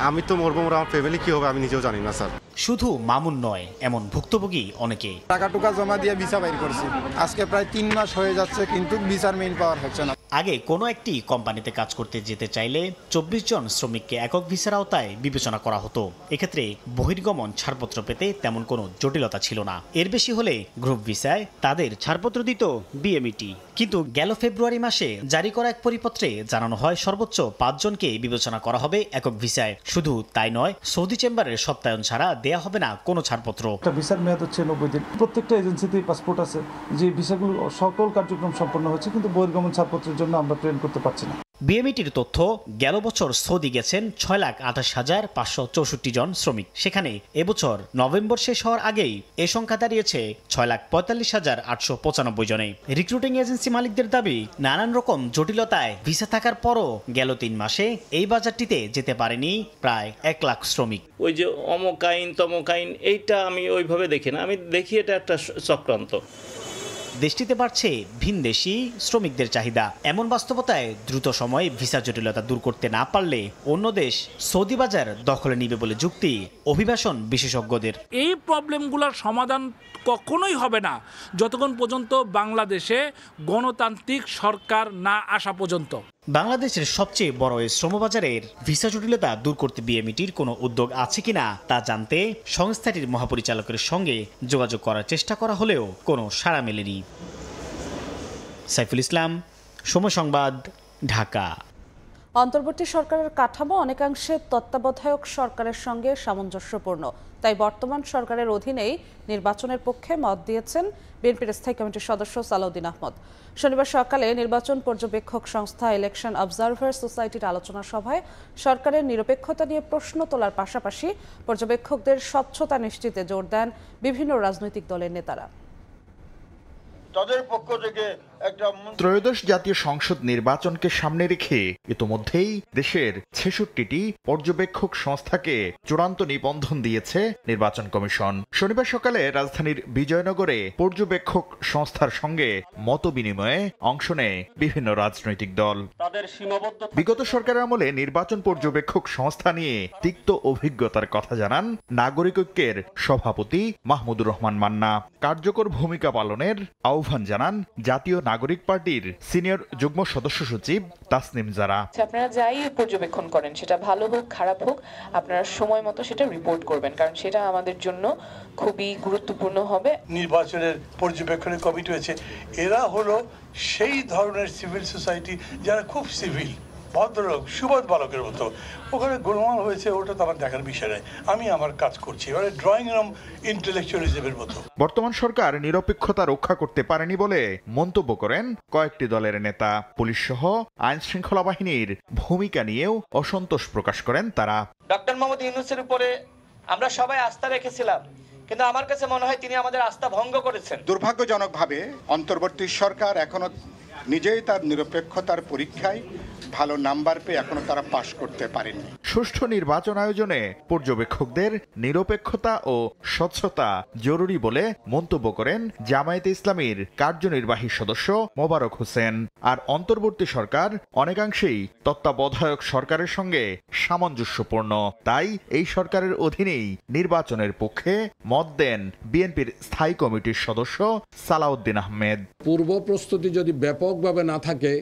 Speaker 27: আমি তো মরবো, আমার ফ্যামিলি কি হবে আমি নিজেও জানি না স্যার।
Speaker 12: শুধু মামুন নয়, এমন ভুক্তভোগী অনেকে।
Speaker 11: টাকা টুকা জমা দিয়ে ভিসা বাইর করছি, আজকে প্রায় 3 মাস হয়ে যাচ্ছে, কিন্তু ভিসার মেইল পাওয়ার হচ্ছে না।
Speaker 12: আগে কোনো একটি কোম্পানিতে কাজ করতে যেতে চাইলে 24 জন শ্রমিককে একক ভিসার আওতায় বিবেচনা করা হতো। এক্ষেত্রে বহির্গমন ছাড়পত্র পেতে তেমন কোনো জটিলতা ছিল না। এর বেশি হলে গ্রুপ ভিসায় তাদের ছাড়পত্র দিত বিএমইটি। কিন্তু গেল ফেব্রুয়ারি মাসে জারি করা এক পরিপত্রে জানানো হয় সর্বোচ্চ 5 জনকে বিবেচনা করা হবে একক ভিসায়। শুধু তাই নয়, সৌদি চেম্বারের সত্যায়ন ছাড়া দেয়া হবে না কোনো ছাড়পত্র।
Speaker 13: ভিসার মেয়াদ হচ্ছে 90 দিন। প্রত্যেকটা এজেন্সিতেই পাসপোর্ট আছে, যে ভিসাগুলো সকল কার্যক্রম সম্পন্ন হচ্ছে, কিন্তু বহির্গমন ছাড়পত্রের জন্য আমরা ট্রেন করতে পারছি না।
Speaker 12: বিএমইটির তথ্য, গেল বছর সৌদি গেছেন 6,28,564 জন শ্রমিক। সেখানে এবছর নভেম্বর শেষ হওয়ার আগেই এ সংখ্যা দাঁড়িয়েছে 6,45,895 জনে। রিক্রুটিং এজেন্সি মালিকদের দাবি, নানান রকম জটিলতায় ভিসা থাকার পরও গেল 3 মাসে এই বাজারটিতে যেতে পারেনি প্রায় 1 লাখ শ্রমিক।
Speaker 14: ওই যে অমুক আইন তমুক আইন, এইটা আমি ওইভাবে দেখি না, আমি দেখি এটা একটা চক্রান্ত।
Speaker 12: দেশটিতে বাড়ছে ভিনদেশি শ্রমিকদের চাহিদা। এমন বাস্তবতায় দ্রুত সময়ে ভিসা জটিলতা দূর করতে না পারলে অন্য দেশ সৌদি বাজার দখলে নিবে বলে যুক্তি অভিবাসন বিশেষজ্ঞদের।
Speaker 15: এই প্রবলেমগুলোর সমাধান কখনোই হবে না যতক্ষণ পর্যন্ত বাংলাদেশে গণতান্ত্রিক সরকার না আসা পর্যন্ত।
Speaker 12: বাংলাদেশের সবচেয়ে বড় এই শ্রমবাজারের ভিসা জটিলতা দূর করতে বিএমইটির কোনো উদ্যোগ আছে কিনা তা জানতে সংস্থাটির মহাপরিচালকের সঙ্গে যোগাযোগ করার চেষ্টা করা হলেও কোনো সাড়া মেলেনি। সাইফুল ইসলাম, সময় সংবাদ, ঢাকা।
Speaker 1: অন্তর্বর্তী সরকারের কাঠামো অনেকাংশে তত্ত্বাবধায়ক সরকারের সঙ্গে সামঞ্জস্যপূর্ণ, তাই বর্তমান সরকারের অধীনেই নির্বাচনের পক্ষে মত দিয়েছেন বিএনপির স্থায়ী কমিটির সদস্য সালাউদ্দিন আহমদ। শনিবার সকালে নির্বাচন পর্যবেক্ষক সংস্থা ইলেকশন অবজারভার সোসাইটির আলোচনা সভায় সরকারের নিরপেক্ষতা নিয়ে প্রশ্ন তোলার পাশাপাশি পর্যবেক্ষকদের স্বচ্ছতা নিশ্চিতে জোর দেন বিভিন্ন রাজনৈতিক দলের নেতারা।
Speaker 16: তাদের পক্ষ থেকে
Speaker 18: ত্রয়োদশ জাতীয় সংসদ নির্বাচনকে সামনে রেখে ইতোমধ্যেই দেশের 66টি পর্যবেক্ষক সংস্থাকে চূড়ান্ত নিবন্ধন দিয়েছে নির্বাচন কমিশন। শনিবার সকালে রাজধানীর বিজয়নগরে পর্যবেক্ষক সংস্থার সঙ্গে মত বিনিময়ে অংশ নেয় বিভিন্ন রাজনৈতিক দল। বিগত সরকারের আমলে নির্বাচন পর্যবেক্ষক সংস্থা নিয়ে তিক্ত অভিজ্ঞতার কথা জানান নাগরিক ঐক্যের সভাপতি মাহমুদুর রহমান মান্না। কার্যকর ভূমিকা পালনের আহ্বান জানান জাতীয় নাগরিক পার্টির সিনিয়র যুগ্ম সদস্য সচিব তাসনিম জারা।
Speaker 27: আপনারা যাই পর্যবেক্ষণ করেন, সেটা ভালো হোক খারাপ হোক, আপনারা সময় মতো সেটা রিপোর্ট করবেন, কারণ সেটা আমাদের জন্য খুবই গুরুত্বপূর্ণ হবে।
Speaker 16: নির্বাচনের পর্যবেক্ষণের কমিটি হয়েছে, এরা হলো সেই ধরনের সিভিল সোসাইটি যারা খুব সিভিল, ভদ্রলোক, সুবোধ বালকের মতো। ওখানে গোলমাল হয়েছে, ওটা তো আমার দেখার বিষয় নয়, আমি আমার কাজ করছি, মানে ড্রয়িং রুম ইন্টেলেকচুয়ালিজমের মতো।
Speaker 18: বর্তমান সরকার নিরপেক্ষতা রক্ষা করতে পারেনি বলে মন্তব্য করেন কয়েকটি দলের নেতা। পুলিশ সহ আইন শৃঙ্খলা বাহিনীর ভূমিকা নিয়েও অসন্তোষ প্রকাশ করেন তারা।
Speaker 28: ডক্টর মোহাম্মদ ইউনূসের উপরে আমরা সবাই আস্থা রেখেছিলাম, কিন্তু আমার কাছে মনে হয় তিনি আমাদের আস্থা ভঙ্গ করেছেন।
Speaker 29: দুর্ভাগ্যজনকভাবে অন্তর্বর্তী সরকার এখনো নিজেই তার নিরপেক্ষতার পরীক্ষায় ভালো নাম্বার পেয়ে এখনো তারা পাশ করতে পারেনি।
Speaker 18: সুষ্ঠু নির্বাচন আয়োজনে পর্যবেক্ষকদের নিরপেক্ষতা ও স্বচ্ছতা জরুরি বলে মন্তব্য করেন জামায়াতে ইসলামীর কার্যনির্বাহী সদস্য মোবারক হোসেন। আর অন্তর্বর্তী সরকার অনেকাংশেই তত্ত্বাবধায়ক সরকারের সঙ্গে সামঞ্জস্যপূর্ণ, তাই এই সরকারের অধীনেই নির্বাচনের পক্ষে মত দেন বিএনপির স্থায়ী কমিটির সদস্য সালাউদ্দিন আহমেদ।
Speaker 30: পূর্ব প্রস্তুতি যদি ব্যাপকভাবে না থাকে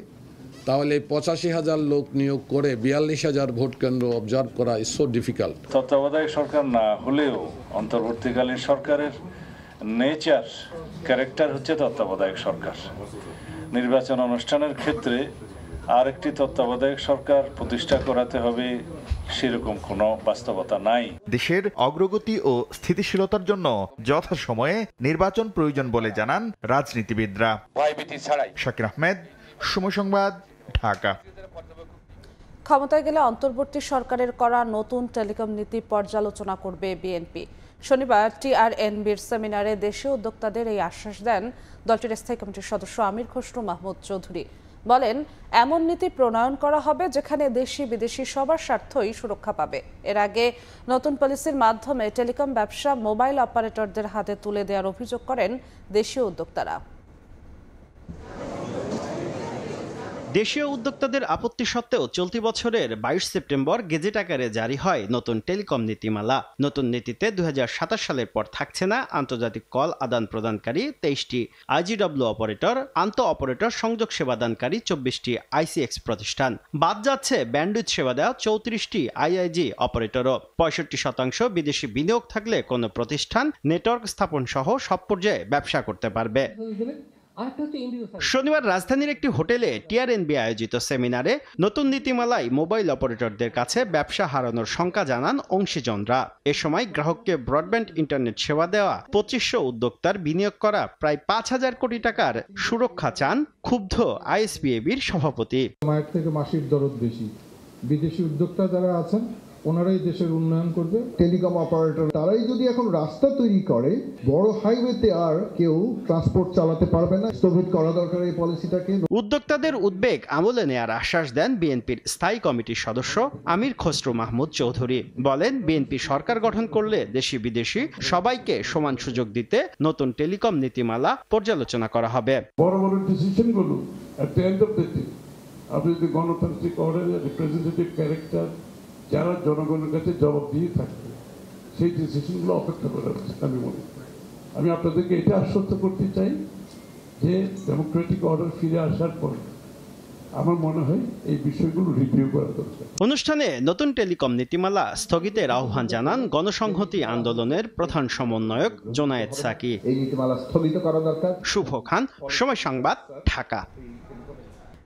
Speaker 30: তাহলে 85,000 লোক নিয়োগ করে 42,000 ভোট কেন্দ্র অবজার্ভ করা ইজ সো ডিফিকাল্ট।
Speaker 31: তত্ত্বাবধায়ক সরকার না হলেও অন্তর্বর্তীকালীন সরকারের নেচার ক্যারেক্টার হচ্ছে তত্ত্বাবধায়ক সরকার। নির্বাচন অনুষ্ঠানের ক্ষেত্রে আরেকটি তত্ত্বাবধায়ক সরকার প্রতিষ্ঠা করাতে হবে সেরকম কোনো বাস্তবতা নাই।
Speaker 18: দেশের অগ্রগতি ও স্থিতিশীলতার জন্য যথাসময়ে নির্বাচন প্রয়োজন বলে জানান রাজনীতিবিদরা। শাকির আহমেদ, সময় সংবাদ, ঢাকা।
Speaker 1: ক্ষমতায় গেলে অন্তর্বর্তী সরকারের করা নতুন টেলিকম নীতি পর্যালোচনা করবে বিএনপি। শনিবার টিআরএনবির সেমিনারে দেশীয় উদ্যোক্তাদের এই আশ্বাস দেন দলটির স্থায়ী কমিটির সদস্য আমির খসরু মাহমুদ চৌধুরী। বলেন, এমন নীতি প্রণয়ন করা হবে যেখানে দেশি বিদেশি সবার স্বার্থই সুরক্ষা পাবে। এর আগে নতুন পলিসির মাধ্যমে টেলিকম ব্যবসা মোবাইল অপারেটরদের হাতে তুলে দেওয়ার অভিযোগ করেন দেশীয় উদ্যোক্তারা।
Speaker 12: দেশীয় উদ্যোক্তাদের আপত্তি সত্ত্বেও চলতি বছরের 22 সেপ্টেম্বর গেজেট আকারে জারি হয় নতুন টেলিকম নীতিমালা। নতুন নীতিতে 2027 সালের পর থাকছে না আন্তর্জাতিক কল আদান প্রদানকারী 23টি IGW অপারেটর, আন্তঃ অপারেটর সংযোগ সেবাদানকারী 24টি ICX প্রতিষ্ঠান। বাদ যাচ্ছে ব্যান্ডউইথ সেবা দেওয়া 34টি IIG অপারেটরও। 65% বিদেশি বিনিয়োগ থাকলে কোনো প্রতিষ্ঠান নেটওয়ার্ক স্থাপন সহ সব পর্যায়ে ব্যবসা করতে পারবে। শনিবার রাজধানীর একটি হোটেলে TRNB আয়োজিত সেমিনারে নতুন নীতিমালায় মোবাইল অপারেটরদের কাছে ব্যবসা হারানোর শঙ্কা জানান অংশীজনরা। এ সময় গ্রাহককে ব্রডব্যান্ড ইন্টারনেট সেবা দেওয়া 2500 উদ্যোক্তার বিনিয়োগ করা প্রায় 5000 কোটি টাকার সুরক্ষা চান ক্ষুব্ধ ISPAB-র সভাপতি।
Speaker 2: মায়ের থেকে মাসির দরদ বেশি। বিদেশি উদ্যোক্তা যারা আছেন ওনারাই দেশের উন্নয়ন করবে। টেলিকম অপারেটর তারাই যদি এখন রাস্তা তৈরি করে, বড় হাইওয়েতে আর কেউ ট্রান্সপোর্ট চালাতে পারবে না। স্থগিত করা দরকার এই পলিসিটাকে।
Speaker 12: উদ্যোক্তাদের উদ্বেগ আমলে নেয়ার আশ্বাস দেন বিএনপির স্থায়ী কমিটির সদস্য আমির খসরু মাহমুদ চৌধুরী। বলেন, বিএনপি সরকার গঠন করলে দেশি বিদেশি সবাইকে সমান সুযোগ দিতে নতুন টেলিকম নীতিমালা পর্যালোচনা করা হবে।
Speaker 2: বড় বড় ডিসিশনগুলো at the end of the day আপনি যদি গণতান্ত্রিক অর্ডারে রিপ্রেজেন্টেটিভ ক্যারেক্টার যারা জনগণের কাছে জবাব দিয়ে থাকবে, সেই ডিসিশনগুলো অপেক্ষা করা উচিত আমি মনে করি। আমি আপনাদেরকে এটা আশ্বস্ত করতে চাই যে ডেমোক্রেটিক অর্ডার ফিরে আসার পর আমার মনে হয় এই বিষয়গুলো রিভিউ করা দরকার।
Speaker 12: অনুষ্ঠানে নতুন টেলিকম নীতিমালা স্থগিতের আহ্বান জানান গণসংহতি আন্দোলনের প্রধান সমন্বয়ক জোনায়েদ সাকি।
Speaker 2: এই নীতিমালা স্থগিত করা দরকার।
Speaker 12: শুভ খান, সময় সংবাদ, ঢাকা।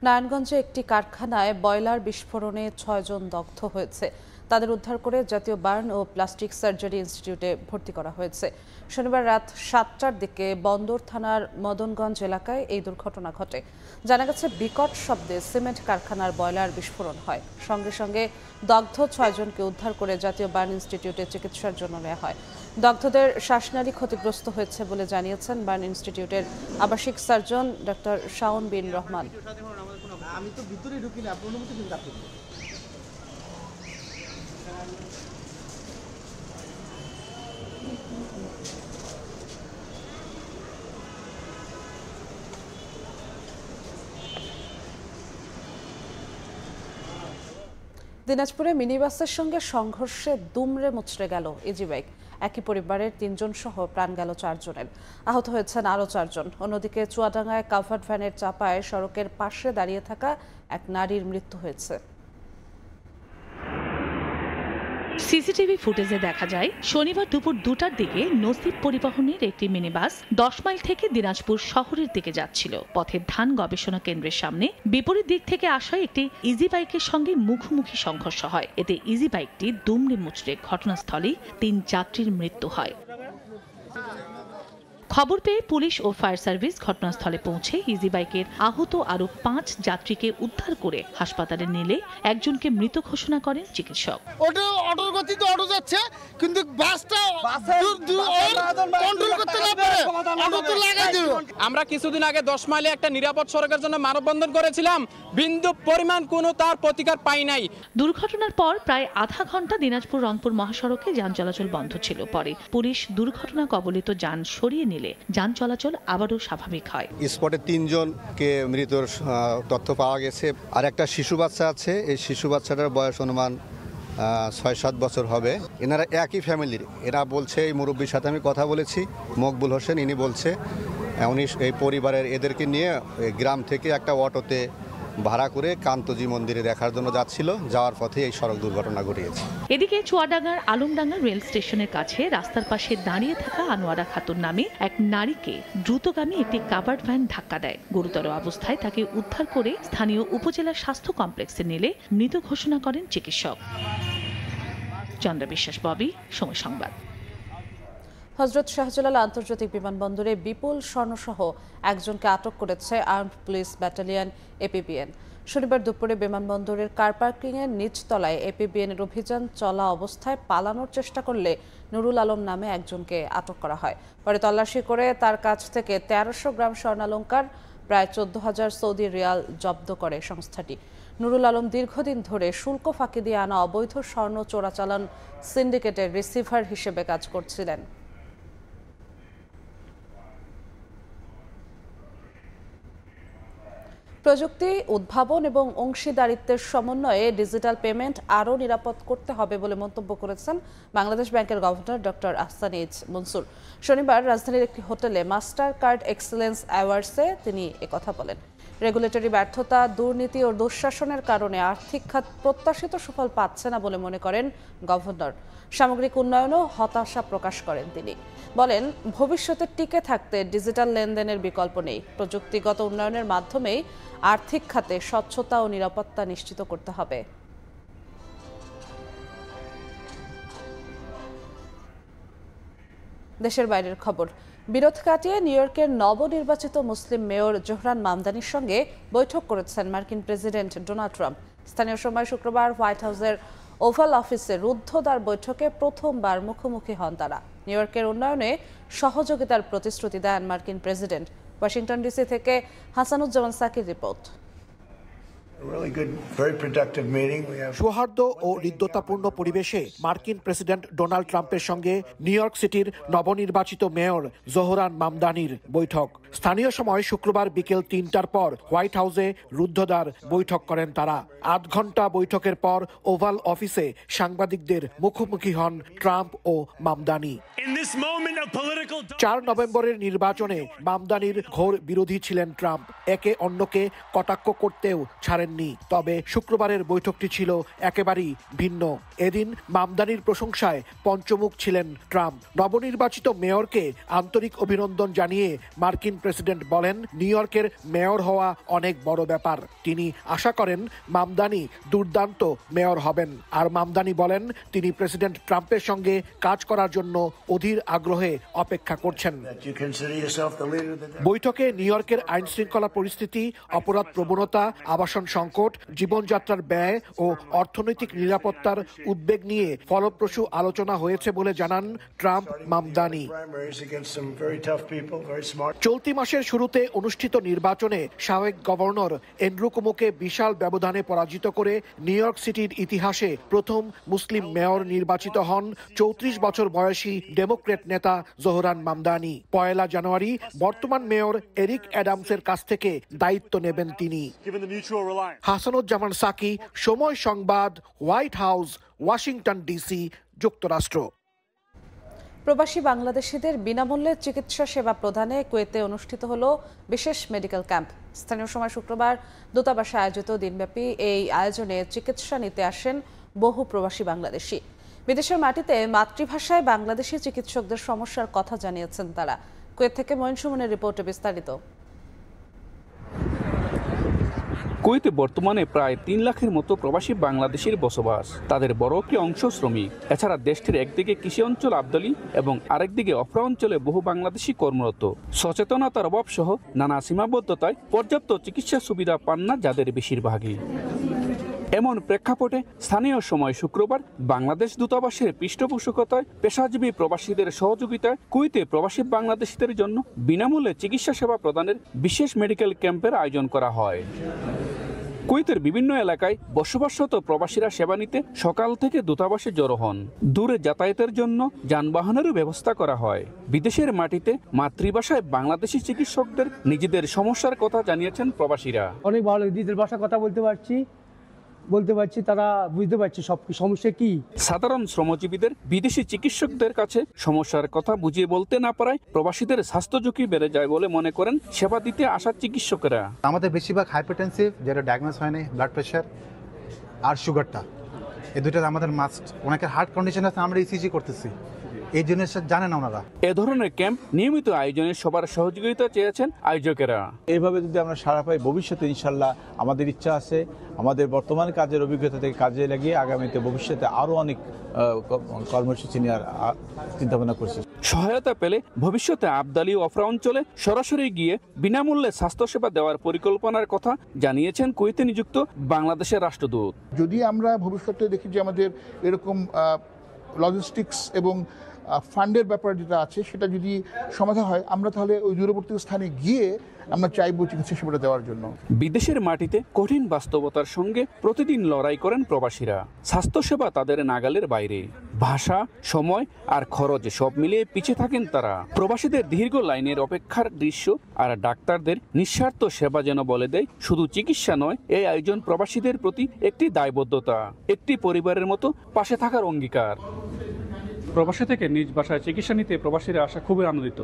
Speaker 1: নারায়ণগঞ্জে একটি কারখানায় বয়লার বিস্ফোরণে 6 জন দগ্ধ হয়েছে। তাদের উদ্ধার করে জাতীয় বার্ন ও প্লাস্টিক সার্জারি ইনস্টিটিউটে ভর্তি করা হয়েছে। শনিবার রাত 7টার দিকে বন্দর থানার মদনগঞ্জ এলাকায় এই দুর্ঘটনা ঘটে। জানা গেছে, বিকট শব্দে সিমেন্ট কারখানার বয়লার বিস্ফোরণ হয়। সঙ্গে সঙ্গে দগ্ধ 6 জনকে উদ্ধার করে জাতীয় বার্ন ইনস্টিটিউটে চিকিৎসার জন্য নেওয়া হয়। দগ্ধদের শ্বাসনালী ক্ষতিগ্রস্ত হয়েছে বলে জানিয়েছেন বার্ন ইনস্টিটিউটের আবাসিক সার্জন ডক্টর শাওন বিন রহমান।
Speaker 3: আমি তো ভিতরে ঢুকি না, আপনি অনুমতি দিন আপনি।
Speaker 1: দিনাজপুরে মিনিবাসের সঙ্গে সংঘর্ষে দুমড়ে মুচড়ে গেল ইজি বাইক। একই পরিবারের 3 জন সহ প্রাণ গেল 4 জনের। আহত হয়েছেন আরও 4 জন। অন্যদিকে চুয়াডাঙ্গায় কাভার্ড ভ্যানের চাপায় সড়কের পাশে দাঁড়িয়ে থাকা এক নারীর মৃত্যু হয়েছে।
Speaker 5: সিসিটিভি ফুটেজে দেখা যায়, শনিবার দুপুর 2টার দিকে নসিব পরিবহনের একটি মিনিবাস 10 মাইল থেকে দিনাজপুর শহরের দিকে যাচ্ছিল। পথে ধান গবেষণা কেন্দ্রের সামনে বিপরীত দিক থেকে আসা একটি ইজি বাইকের সঙ্গে মুখোমুখি সংঘর্ষ হয়। এতে ইজি বাইকটি দুমড়ে মুচড়ে ঘটনাস্থলেই 3 যাত্রীর মৃত্যু হয়। খবর পেয়ে পুলিশ ও ফায়ার সার্ভিস ঘটনাস্থলে পৌঁছে ইজি বাইকের আহত আরো 5 যাত্রীকে উদ্ধার করে হাসপাতালে নিলে একজনকে মৃত ঘোষণা করেন চিকিৎসক।
Speaker 3: অটোর গতিতে অটো যাচ্ছে, কিন্তু বাসটা কন্ট্রোল করতে না পারে অটো তো লাগাই দিল।
Speaker 9: আমরা কিছুদিন আগে 10 মাইলে একটা নিরাপদ সড়কের জন্য মানববন্ধন করেছিলাম, বিন্দু পরিমাণ কোনো তার প্রতিকার পাই নাই।
Speaker 5: দুর্ঘটনার পর প্রায় আধা ঘন্টা দিনাজপুর রংপুর মহাসড়কে যান চলাচল বন্ধ ছিল। পরে পুলিশ দুর্ঘটনা কবলিত যান সরিয়ে নিলে যান চলাচল আবারও স্বাভাবিক হয়।
Speaker 19: স্পটে 3 জনকে মৃতর তথ্য পাওয়া গেছে। আর একটা শিশু বাচ্চা আছে। এই শিশু বাচ্চাটার বয়স অনুমান 6-7 বছর হবে। এনারা একই ফ্যামিলির। এরা বলছে, এই মুরব্বীর সাথে আমি কথা বলেছি, মকবুল হোসেন, ইনি বলছে উনি এই পরিবারের এদেরকে নিয়ে গ্রাম থেকে একটা অটোতে ভাড়া করে কান্তজি মন্দিরে দেখার জন্য যাচ্ছিল। যাওয়ার পথে এই সড়ক দুর্ঘটনা ঘটিয়েছে।
Speaker 5: এদিকে চুয়াডাঙ্গার আলমডাঙ্গা রেল স্টেশনের কাছে রাস্তার পাশে দাঁড়িয়ে থাকা আনোয়ারা খাতুন নামে এক নারীকে দ্রুতগামী একটি কাভার্ড ভ্যান ধাক্কা দেয়। গুরুতর অবস্থায় তাকে উদ্ধার করে স্থানীয় উপজেলা স্বাস্থ্য কমপ্লেক্সে নিলে মৃত ঘোষণা করেন চিকিৎসক। চন্দ্র বিশ্বাস, ববি, সময় সংবাদ।
Speaker 1: হযরত শাহজালাল আন্তর্জাতিক বিমানবন্দরে বিপুল স্বর্ণসহ একজনকে আটক করেছে আর্মড পুলিশ ব্যাটালিয়ন APBN। শনিবার দুপুরে বিমানবন্দরের কার পার্কিংয়ের নিচতলায় APBN-এর অভিযান চলা অবস্থায় পালানোর চেষ্টা করলে নুরুল আলম নামে একজনকে আটক করা হয়। পরে তল্লাশি করে তার কাছ থেকে 1300 গ্রাম স্বর্ণালংকার, প্রায় 14,000 সৌদি রিয়াল জব্দ করে সংস্থাটি। নুরুল আলম দীর্ঘদিন ধরে শুল্ক ফাঁকি দিয়ে আনা অবৈধ স্বর্ণ চোরাচালান সিন্ডিকেটের রিসিভার হিসেবে কাজ করছিলেন। প্রযুক্তি উদ্ভাবন এবং অংশীদারিত্বের সমন্বয়ে ডিজিটাল পেমেন্ট আরও নিরাপদ করতে হবে বলে মন্তব্য করেছেন বাংলাদেশ ব্যাংকের গভর্নর ডক্টর আহসানিজ মনসুর। শনিবার রাজধানীর একটি হোটেলে মাস্টার কার্ড এক্সেলেন্স অ্যাওয়ার্ডসে তিনি একথা বলেন। রেগুলেটরি ব্যর্থতা, দুর্নীতি ও দুঃশাসনের কারণে আর্থিক খাত প্রত্যাশিত সুফল পাচ্ছে না বলে মনে করেন গভর্নর। সামগ্রিক উন্নয়নও হতাশা প্রকাশ করেন তিনি। বলেন, ভবিষ্যতে টিকে থাকতে ডিজিটাল লেনদেনের বিকল্প নেই। প্রযুক্তিগত উন্নয়নের মাধ্যমেই আর্থিক খাতে স্বচ্ছতা ও নিরাপত্তা নিশ্চিত করতে হবে। দেশের বাইরের খবর। বিরোধ কাটিয়ে নিউ ইয়র্কের নবনির্বাচিত মুসলিম মেয়র জোহরান মামদানির সঙ্গে বৈঠক করেছেন মার্কিন প্রেসিডেন্ট ডোনাল্ড ট্রাম্প। স্থানীয় সময় শুক্রবার হোয়াইট হাউসের ওভাল অফিসে রুদ্ধদ্বার বৈঠকে প্রথমবার মুখোমুখি হন তারা। নিউ ইয়র্কের উন্নয়নে সহযোগিতার প্রতিশ্রুতি দেন মার্কিন প্রেসিডেন্ট। ওয়াশিংটন ডিসি থেকে হাসানুজ্জামান সাকির রিপোর্ট।
Speaker 6: সৌহার্দ্য ও হৃদ্যতাপূর্ণ পরিবেশে মার্কিন প্রেসিডেন্ট ডোনাল্ড ট্রাম্পের সঙ্গে নিউ ইয়র্ক সিটির নবনির্বাচিত মেয়র জোহরান মামদানির বৈঠক। স্থানীয় সময় শুক্রবার বিকেল ৩টার পর হোয়াইট হাউসে রুদ্ধদ্বার বৈঠক করেন তারা। ৮ ঘন্টা বৈঠকের পর ওভাল অফিসে সাংবাদিকদের মুখোমুখি হন ট্রাম্প ও মামদানি। ৪ নভেম্বরের নির্বাচনে মামদানির ঘোর বিরোধী ছিলেন ট্রাম্প। একে অন্যকে কটাক্ষ করতেও ছাড়েননি। তবে শুক্রবারের বৈঠকটি ছিল একেবারেই ভিন্ন। এদিন মামদানির প্রশংসায় পঞ্চমুখ ছিলেন ট্রাম্প। নবনির্বাচিত মেয়রকে আন্তরিক অভিনন্দন জানিয়ে মার্কিন প্রেসিডেন্ট বলেন, নিউ ইয়র্কের মেয়র হওয়া অনেক বড় ব্যাপার। তিনি আশা করেন মামদানি দুর্দান্ত মেয়র হবেন। আর মামদানি বলেন, তিনি প্রেসিডেন্ট ট্রাম্পের সঙ্গে কাজ করার জন্য অধীর আগ্রহে অপেক্ষা করছেন। বৈঠকে নিউ ইয়র্কের আইন শৃঙ্খলা পরিস্থিতি, অপরাধ প্রবণতা, আবাসন সংকট, জীবনযাত্রার ব্যয় ও অর্থনৈতিক নিরাপত্তার উদ্বেগ নিয়ে ফলপ্রসূ আলোচনা হয়েছে বলে জানান ট্রাম্প মামদানি। চলতি মাসের শুরুতে অনুষ্ঠিত নির্বাচনে সাবেক গভর্নর এন্ড্রু কুমোকে বিশাল ব্যবধানে পরাজিত করে নিউ ইয়র্ক সিটির ইতিহাসে প্রথম মুসলিম মেয়র নির্বাচিত হন ৩৪ বছর বয়সী ডেমোক্রেট নেতা জোহরান মামদানি। ১ জানুয়ারি বর্তমান মেয়র এরিক অ্যাডামসের কাছ থেকে দায়িত্ব নেবেন তিনি। হাসানুজ্জামান সাকি, সময় সংবাদ, হোয়াইট হাউস, ওয়াশিংটন ডিসি, যুক্তরাষ্ট্র।
Speaker 1: প্রবাসী বাংলাদেশিদের বিনামূল্যে চিকিৎসা সেবা প্রদানে কুয়েতে অনুষ্ঠিত হলো বিশেষ মেডিকেল ক্যাম্প। স্থানীয় সময় শুক্রবার দূতাবাসে আয়োজিত দিনব্যাপী এই আয়োজনে চিকিৎসা নিতে আসেন বহু প্রবাসী বাংলাদেশি। বিদেশের মাটিতে মাতৃভাষায় বাংলাদেশি চিকিৎসকদের সমস্যার কথা জানিয়েছেন তারা। কুয়েত থেকে মঈন সুমনের রিপোর্টে বিস্তারিত।
Speaker 7: কুয়েতে বর্তমানে প্রায় ৩ লাখের মতো প্রবাসী বাংলাদেশির বসবাস। তাদের বড় একটি অংশ শ্রমিক। এছাড়া দেশটির একদিকে কৃষি অঞ্চল আবদালি এবং আরেকদিকে অফরা অঞ্চলে বহু বাংলাদেশি কর্মরত। সচেতনতার অভাব সহ নানা সীমাবদ্ধতায় পর্যাপ্ত চিকিৎসা সুবিধা পান না যাদের বেশিরভাগই। এমন প্রেক্ষাপটে স্থানীয় সময় শুক্রবার বাংলাদেশ দূতাবাসের পৃষ্ঠপোষকতায় পেশাজীবী প্রবাসীদের সহযোগিতায় কুয়েতে প্রবাসী বাংলাদেশিদের জন্য বিনামূল্যে চিকিৎসা সেবা প্রদানের বিশেষ মেডিকেল ক্যাম্পের আয়োজন করা হয়। কুয়েতের বিভিন্ন এলাকায় বসবাসরত প্রবাসীরা সেবা নিতে সকাল থেকে দূতাবাসে জড়ো হন। দূরে যাতায়াতের জন্য যানবাহনেরও ব্যবস্থা করা হয়। বিদেশের মাটিতে মাতৃভাষায় বাংলাদেশি চিকিৎসকদের নিজেদের সমস্যার কথা জানিয়েছেন প্রবাসীরা।
Speaker 8: অনেক ভালো, নিজের ভাষা কথা বলতে পারছি, তারা বুঝতে পারছে সব সমস্যা কি।
Speaker 7: সাধারণ শ্রমজীবীদের বিদেশি চিকিৎসকদের কাছে সমস্যার কথা বুঝিয়ে বলতে না পারায় প্রবাসীদের স্বাস্থ্য ঝুঁকি বেড়ে যায় বলে মনে করেন সেবা দিতে আসা চিকিৎসকেরা।
Speaker 17: আমাদের বেশিরভাগ হাইপারটেনসিভ, যেটা ডায়াগনোস হয়নি, ব্লাড প্রেশার আর সুগারটা, এই দুটো আমাদের মাস্ট। অনেকের হার্ট কন্ডিশন আছে, আমরা ইসিজি করতেছি, এই জিনিস জানে না ওনারা।
Speaker 7: এ ধরনের ক্যাম্প নিয়মিত আয়োজনে সবার সহযোগিতা চেয়েছেন আয়োজকেরা।
Speaker 20: এইভাবে যদি আমরা সাড়া পাই ভবিষ্যতে ইনশাল্লাহ আমাদের ইচ্ছা আছে আমাদের বর্তমান কাজের অভিজ্ঞতা থেকে কাজে লাগিয়ে আগামীতে ভবিষ্যতে আরও অনেক কর্মসূচি নেওয়ার চিন্তাভাবনা করছি।
Speaker 7: সহায়তা পেলে ভবিষ্যতে আবদালি ও অফরা অঞ্চলে সরাসরি গিয়ে বিনামূল্যে স্বাস্থ্যসেবা দেওয়ার পরিকল্পনার কথা জানিয়েছেন কুয়েতে নিযুক্ত বাংলাদেশের রাষ্ট্রদূত।
Speaker 21: যদি আমরা ভবিষ্যতে দেখি যে আমাদের এরকম লজিস্টিক্স এবং
Speaker 4: ফান্ডের ব্যাপার যেটা আছে সেটা যদি সমাধান হয়, আমরা তাহলে ওই দূরবর্তী স্থানে গিয়ে আমরা চাইবো চিকিৎসা সেবাটা দেওয়ার জন্য।
Speaker 7: বিদেশের মাটিতে কঠিন বাস্তবতার সঙ্গে প্রতিদিন লড়াই করেন প্রবাসীরা। স্বাস্থ্যসেবা তাদের নাগালের বাইরে, ভাষা, সময় আর খরচ সব মিলিয়ে পিছিয়ে থাকেন তারা। প্রবাসীদের দীর্ঘ লাইনের অপেক্ষার দৃশ্য আর ডাক্তারদের নিঃস্বার্থ সেবা যেন বলে দেয় শুধু চিকিৎসা নয়, এই আয়োজন প্রবাসীদের প্রতি একটি দায়বদ্ধতা, একটি পরিবারের মতো পাশে থাকার অঙ্গীকার। প্রবাসী থেকে নিজ বাসায় চিকিৎসা নিতে প্রবাসীরা আসা খুবই আনন্দিত।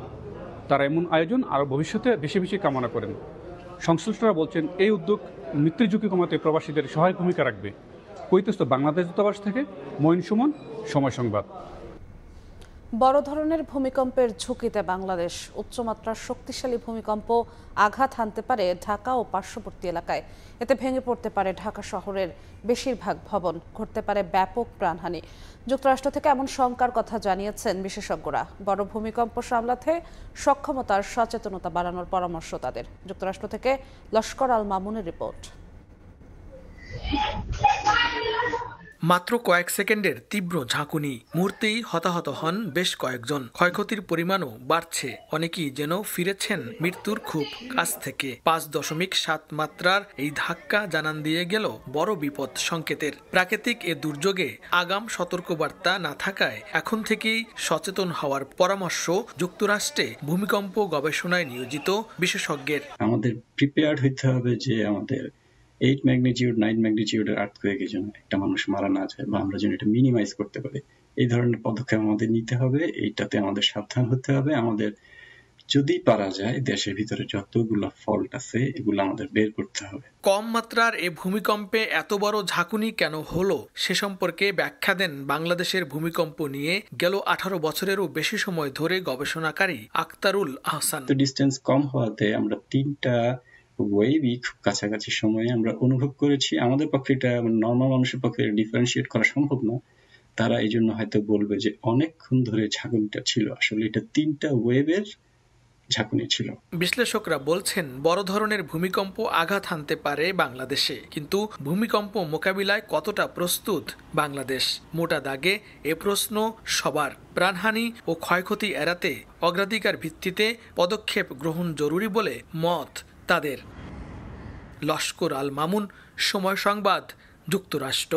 Speaker 7: তারা এমন আয়োজন আরও ভবিষ্যতে বেশি বেশি কামনা করেন। সংশ্লিষ্টরা বলছেন এই উদ্যোগ মৃত্যুর ঝুঁকি কমাতে প্রবাসীদের সহায়ক ভূমিকা রাখবে। কৈতস্থ বাংলাদেশ দূতাবাস থেকে মঈন সুমন, সময় সংবাদ।
Speaker 1: বড় ধরনের ভূমিকম্পের ঝুঁকিতে বাংলাদেশ। উচ্চমাত্রার শক্তিশালী ভূমিকম্প আঘাত হানতে পারে ঢাকা ও পার্শ্ববর্তী এলাকায়। এতে ভেঙে পড়তে পারে ঢাকা শহরের বেশিরভাগ ভবন, ঘটতে পারে ব্যাপক প্রাণহানি। যুক্তরাষ্ট্র থেকে এমন শঙ্কার কথা জানিয়েছেন বিশেষজ্ঞরা। বড় ভূমিকম্প সামলাতে সক্ষমতার সচেতনতা বাড়ানোর পরামর্শ তাদের। যুক্তরাষ্ট্র থেকে লস্কর আল মামুনের রিপোর্ট।
Speaker 10: মাত্র কয়েক সেকেন্ডের তীব্র ঝাঁকুনি, মুহূর্তেই হতাহত হন বেশ কয়েকজন। ক্ষয়ক্ষতির পরিমাণও বাড়ছে, অনেকেই যেন ফিরেছেন মৃত্যুর খুব কাছ থেকে। 5.7 মাত্রার এই ধাক্কা জানান দিয়ে গেল বড় বিপদ সংকেতের। প্রাকৃতিক এ দুর্যোগে আগাম সতর্কবার্তা না থাকায় এখন থেকেই সচেতন হওয়ার পরামর্শ যুক্তরাষ্ট্রে ভূমিকম্প গবেষণায় নিয়োজিত বিশেষজ্ঞের।
Speaker 11: আমাদের প্রিপেয়ার্ড হইতে হবে যে আমাদের 8 ম্যাগনিটিউড 9 ম্যাগনিটিউডের আর্থকোয়েকের জন্য একটা মানুষ মারা না যায় বা আমরা যেন এটা মিনিমাইজ করতে পারি, এই ধরনের পদক্ষেপ আমাদের নিতে হবে। এইটাতে আমাদের সাবধান হতে হবে। আমাদের যদি পারা যায় দেশের ভিতরে যতগুলো ফল্ট আছে এগুলো আমাদের বের করতে হবে।
Speaker 10: কম মাত্রার এ ভূমিকম্পে এত বড় ঝাঁকুনি কেন হলো সে সম্পর্কে ব্যাখ্যা দেন বাংলাদেশের ভূমিকম্প নিয়ে গেল 18 বছরেরও বেশি সময় ধরে গবেষণাকারী আক্তারুল আহসান।
Speaker 11: ডিস্টেন্স কম হওয়াতে আমরা 3টা ওয়েভই খুব কাছাকাছি সময়ে আমরা অনুভব করেছি। আমাদের পক্ষে এটা নর্মাল মানুষের পক্ষে ডিফারেন্সিয়েট করা সম্ভব না। তারা এই জন্য হয়তো বলবে যে অনেকক্ষণ ধরে ঝাঁকুনিটা ছিল, আসলে এটা 3টা ওয়েভের ঝাঁকুনি ছিল।
Speaker 10: বিশ্লেষকরা বলছেন বড় ধরনের ভূমিকম্প আঘাত হানতে পারে বাংলাদেশে, কিন্তু ভূমিকম্প মোকাবিলায় কতটা প্রস্তুত বাংলাদেশ? মোটা দাগে এ প্রশ্ন সবার। প্রাণহানি ও ক্ষয়ক্ষতি এড়াতে অগ্রাধিকার ভিত্তিতে পদক্ষেপ গ্রহণ জরুরি বলে মত তাদের। লস্কর আল মামুন, সময় সংবাদ, যুক্তরাষ্ট্র।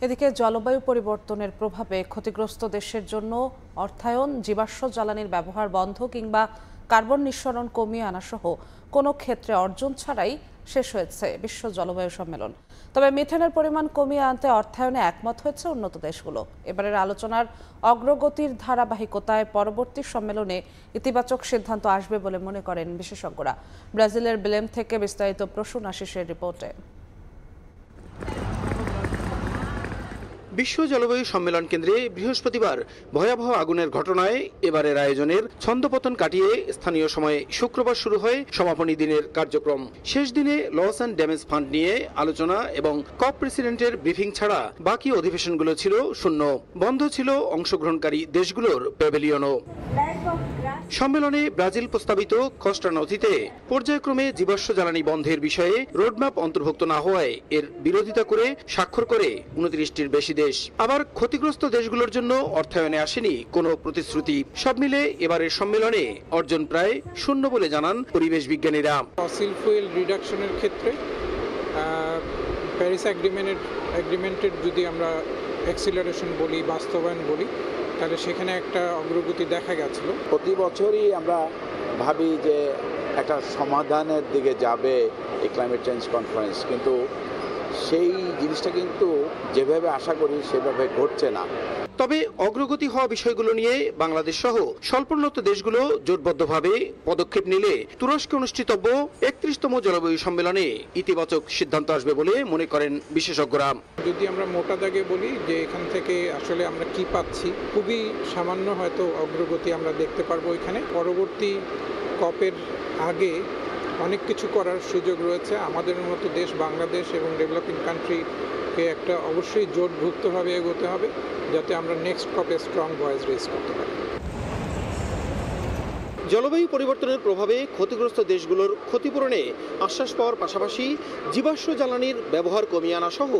Speaker 1: এদিকে জলবায়ু পরিবর্তনের প্রভাবে ক্ষতিগ্রস্ত দেশের জন্য অর্থায়ন, জীবাশ্ম জ্বালানির ব্যবহার বন্ধ কিংবা কার্বন নিঃসরণ কমিয়ে আনা সহ কোনো ক্ষেত্রে অর্জন ছাড়াই শেষ হয়েছে বিশ্ব জলবায়ু সম্মেলন। তবে মিথেনের পরিমাণ কমিয়ে আনতে অর্থায়নে একমত হয়েছে উন্নত দেশগুলো। এবারের আলোচনার অগ্রগতির ধারাবাহিকতায় পরবর্তী সম্মেলনে ইতিবাচক সিদ্ধান্ত আসবে বলে মনে করেন বিশেষজ্ঞরা। ব্রাজিলের বেলেম থেকে বিস্তারিত প্রসূন আশিসের রিপোর্টে।
Speaker 13: বিশ্ব জলবায়ু সম্মেলন কেন্দ্রে বৃহস্পতিবার ভয়াবহ আগুনের ঘটনায় এবারের আয়োজনের ছন্দপতন কাটিয়ে স্থানীয় সময়ে শুক্রবার শুরু হয় সমাপনী দিনের কার্যক্রম। শেষ দিনে লস অ্যান্ড ড্যামেজ ফান্ড নিয়ে আলোচনা এবং কপ প্রেসিডেন্টের ব্রিফিং ছাড়া বাকি অধিবেশনগুলো ছিল শূন্য। বন্ধ ছিল অংশগ্রহণকারী দেশগুলোর প্যাভিলিয়নও। সম্মেলনে ব্রাজিল প্রস্তাবিত খসড়া নথিতে পর্যায়ক্রমে জীবাশ্ম জ্বালানি বন্ধের বিষয়ে রোডম্যাপ অন্তর্ভুক্ত না হওয়ায় এর বিরোধিতা করে স্বাক্ষর করে 29টির বেশি দেশ। আবার ক্ষতিগ্রস্ত দেশগুলোর জন্য অর্থায়নে আসেনি কোনো প্রতিশ্রুতি। সব মিলে এবারের সম্মেলনে অর্জন প্রায় শূন্য বলে জানান পরিবেশ বিজ্ঞানীরা।
Speaker 14: ফসিল ফুয়েল রিডাকশনের ক্ষেত্রে প্যারিস এগ্রিমেন্টের যদি আমরা অ্যাক্সিলারেশন বলি, বাস্তবায়ন বলি, তাহলে সেখানে একটা অগ্রগতি দেখা গেছিল।
Speaker 20: প্রতি বছরই আমরা ভাবি যে একটা সমাধানের দিকে যাবে এই ক্লাইমেট চেঞ্জ কনফারেন্স, কিন্তু সেই জিনিসটা কিন্তু যেভাবে আশা করি সেভাবে ঘটছে না।
Speaker 13: তবে অগ্রগতি হওয়া বিষয়গুলো নিয়ে বাংলাদেশ সহ স্বল্পোন্নত দেশগুলো জোটবদ্ধভাবে পদক্ষেপ নিলে তুরস্কে অনুষ্ঠিতব্য 31তম জলবায়ু সম্মেলনে ইতিবাচক সিদ্ধান্ত আসবে বলে মনে করেন বিশেষজ্ঞরা।
Speaker 14: যদি আমরা মোটা দাগে বলি যে এখান থেকে আসলে আমরা কি পাচ্ছি, খুবই সামান্য হয়তো অগ্রগতি আমরা দেখতে পারবো এখানে। পরবর্তী কপের আগে অনেক কিছু করার সুযোগ রয়েছে। আমাদের মতো দেশ বাংলাদেশ এবং ডেভেলপিং কান্ট্রিকে একটা অবশ্যই জোটভুক্তভাবে এগোতে হবে যাতে আমরা নেক্সট কপে স্ট্রং ভয়েস রেজ করতে পারি।
Speaker 13: জলবায়ু পরিবর্তনের প্রভাবে ক্ষতিগ্রস্ত দেশগুলোর ক্ষতিপূরণে আশ্বাস পাওয়ার পাশাপাশি জীবাশ্ম জ্বালানির ব্যবহার কমিয়ে আনা সহ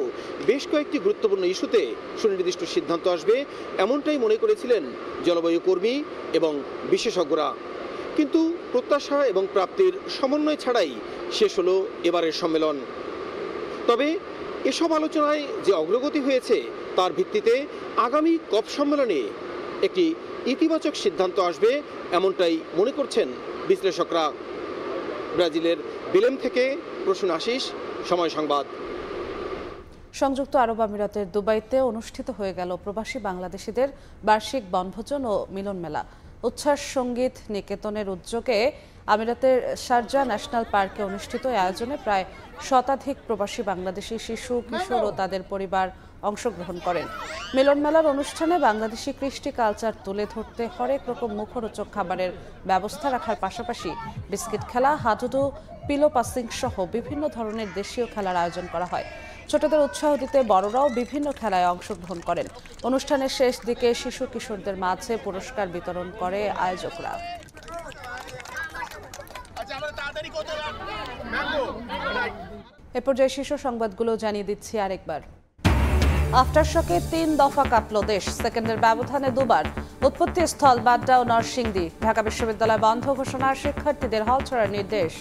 Speaker 13: বেশ কয়েকটি গুরুত্বপূর্ণ ইস্যুতে সুনির্দিষ্ট সিদ্ধান্ত আসবে এমনটাই মনে করেছিলেন জলবায়ু কর্মী এবং বিশেষজ্ঞরা। কিন্তু প্রত্যাশা এবং প্রাপ্তির সমন্বয় ছাড়াই শেষ হলো এবারের সম্মেলন। তবে এসব আলোচনায় যে অগ্রগতি হয়েছে তার ভিত্তিতে আগামী কপ সম্মেলনে একটি ইতিবাচক সিদ্ধান্ত আসবে এমনটাই মনে করছেন বিশ্লেষকরা। ব্রাজিলের বেলেম থেকে প্রসূন আশিস, সময় সংবাদ।
Speaker 1: সংযুক্ত আরব আমিরাতের দুবাইতে অনুষ্ঠিত হয়ে গেল প্রবাসী বাংলাদেশিদের বার্ষিক বনভোজন ও মিলন মেলা। উচ্ছ্বাস সঙ্গীত নিকেতনের উদ্যোগে আমিরাতের শারজাহ ন্যাশনাল পার্কে অনুষ্ঠিত এই আয়োজনে প্রায় শতাধিক প্রবাসী বাংলাদেশি শিশু, কিশোর ও তাদের পরিবার অংশগ্রহণ করেন। মিলন মেলার অনুষ্ঠানে বাংলাদেশি কৃষ্টি কালচার তুলে ধরতে হরেক রকম মুখরোচক খাবারের ব্যবস্থা রাখার পাশাপাশি বিস্কিট খেলা, হাডুডু, পিলো পাসিং সহ বিভিন্ন ধরনের দেশীয় খেলার আয়োজন করা হয়। ছোটদের উৎসাহ দিতে বড়রাও বিভিন্ন খেলায় অংশগ্রহণ করেন। অনুষ্ঠানের শেষ দিকে শিশু কিশোরদের মাঝে পুরস্কার বিতরণ করে আয়োজকরা। এ পর্যায়ে শীর্ষ সংবাদগুলো জানিয়ে দিচ্ছি আরেকবার। আফটারশকে 3 দফা কাঁপল দেশ, সেকেন্ডের ব্যবধানে দুবার। উৎপত্তি স্থল বাড্ডা ও নরসিংদী। ঢাকা বিশ্ববিদ্যালয় বন্ধ ঘোষণার শিক্ষার্থীদের হল ছাড়ার নির্দেশ।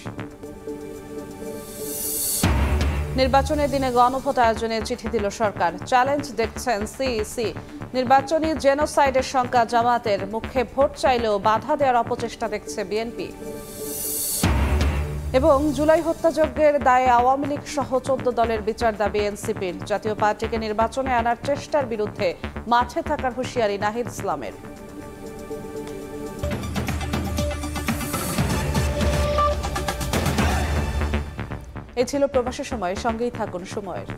Speaker 1: নির্বাচনের দিনে গণভোট আয়োজনের চিঠি দিল সরকার, চ্যালেঞ্জ দেখছেন সিইসি। নির্বাচনী জেনোসাইডের শঙ্কা জামাতের, মুখে ভোট চাইলেও বাধা দেওয়ার অপচেষ্টা দেখছে বিএনপি। এবং জুলাই হত্যাযজ্ঞের দায়ে আওয়ামী লীগ সহ 14 দলের বিচার দাবি এনসিপির। জাতীয় পার্টিকে নির্বাচনে আনার চেষ্টার বিরুদ্ধে মাঠে থাকার হুঁশিয়ারি নাহিদ ইসলামের। এ ছিল প্রবাসী সময়, সঙ্গেই থাকুন সময়ের।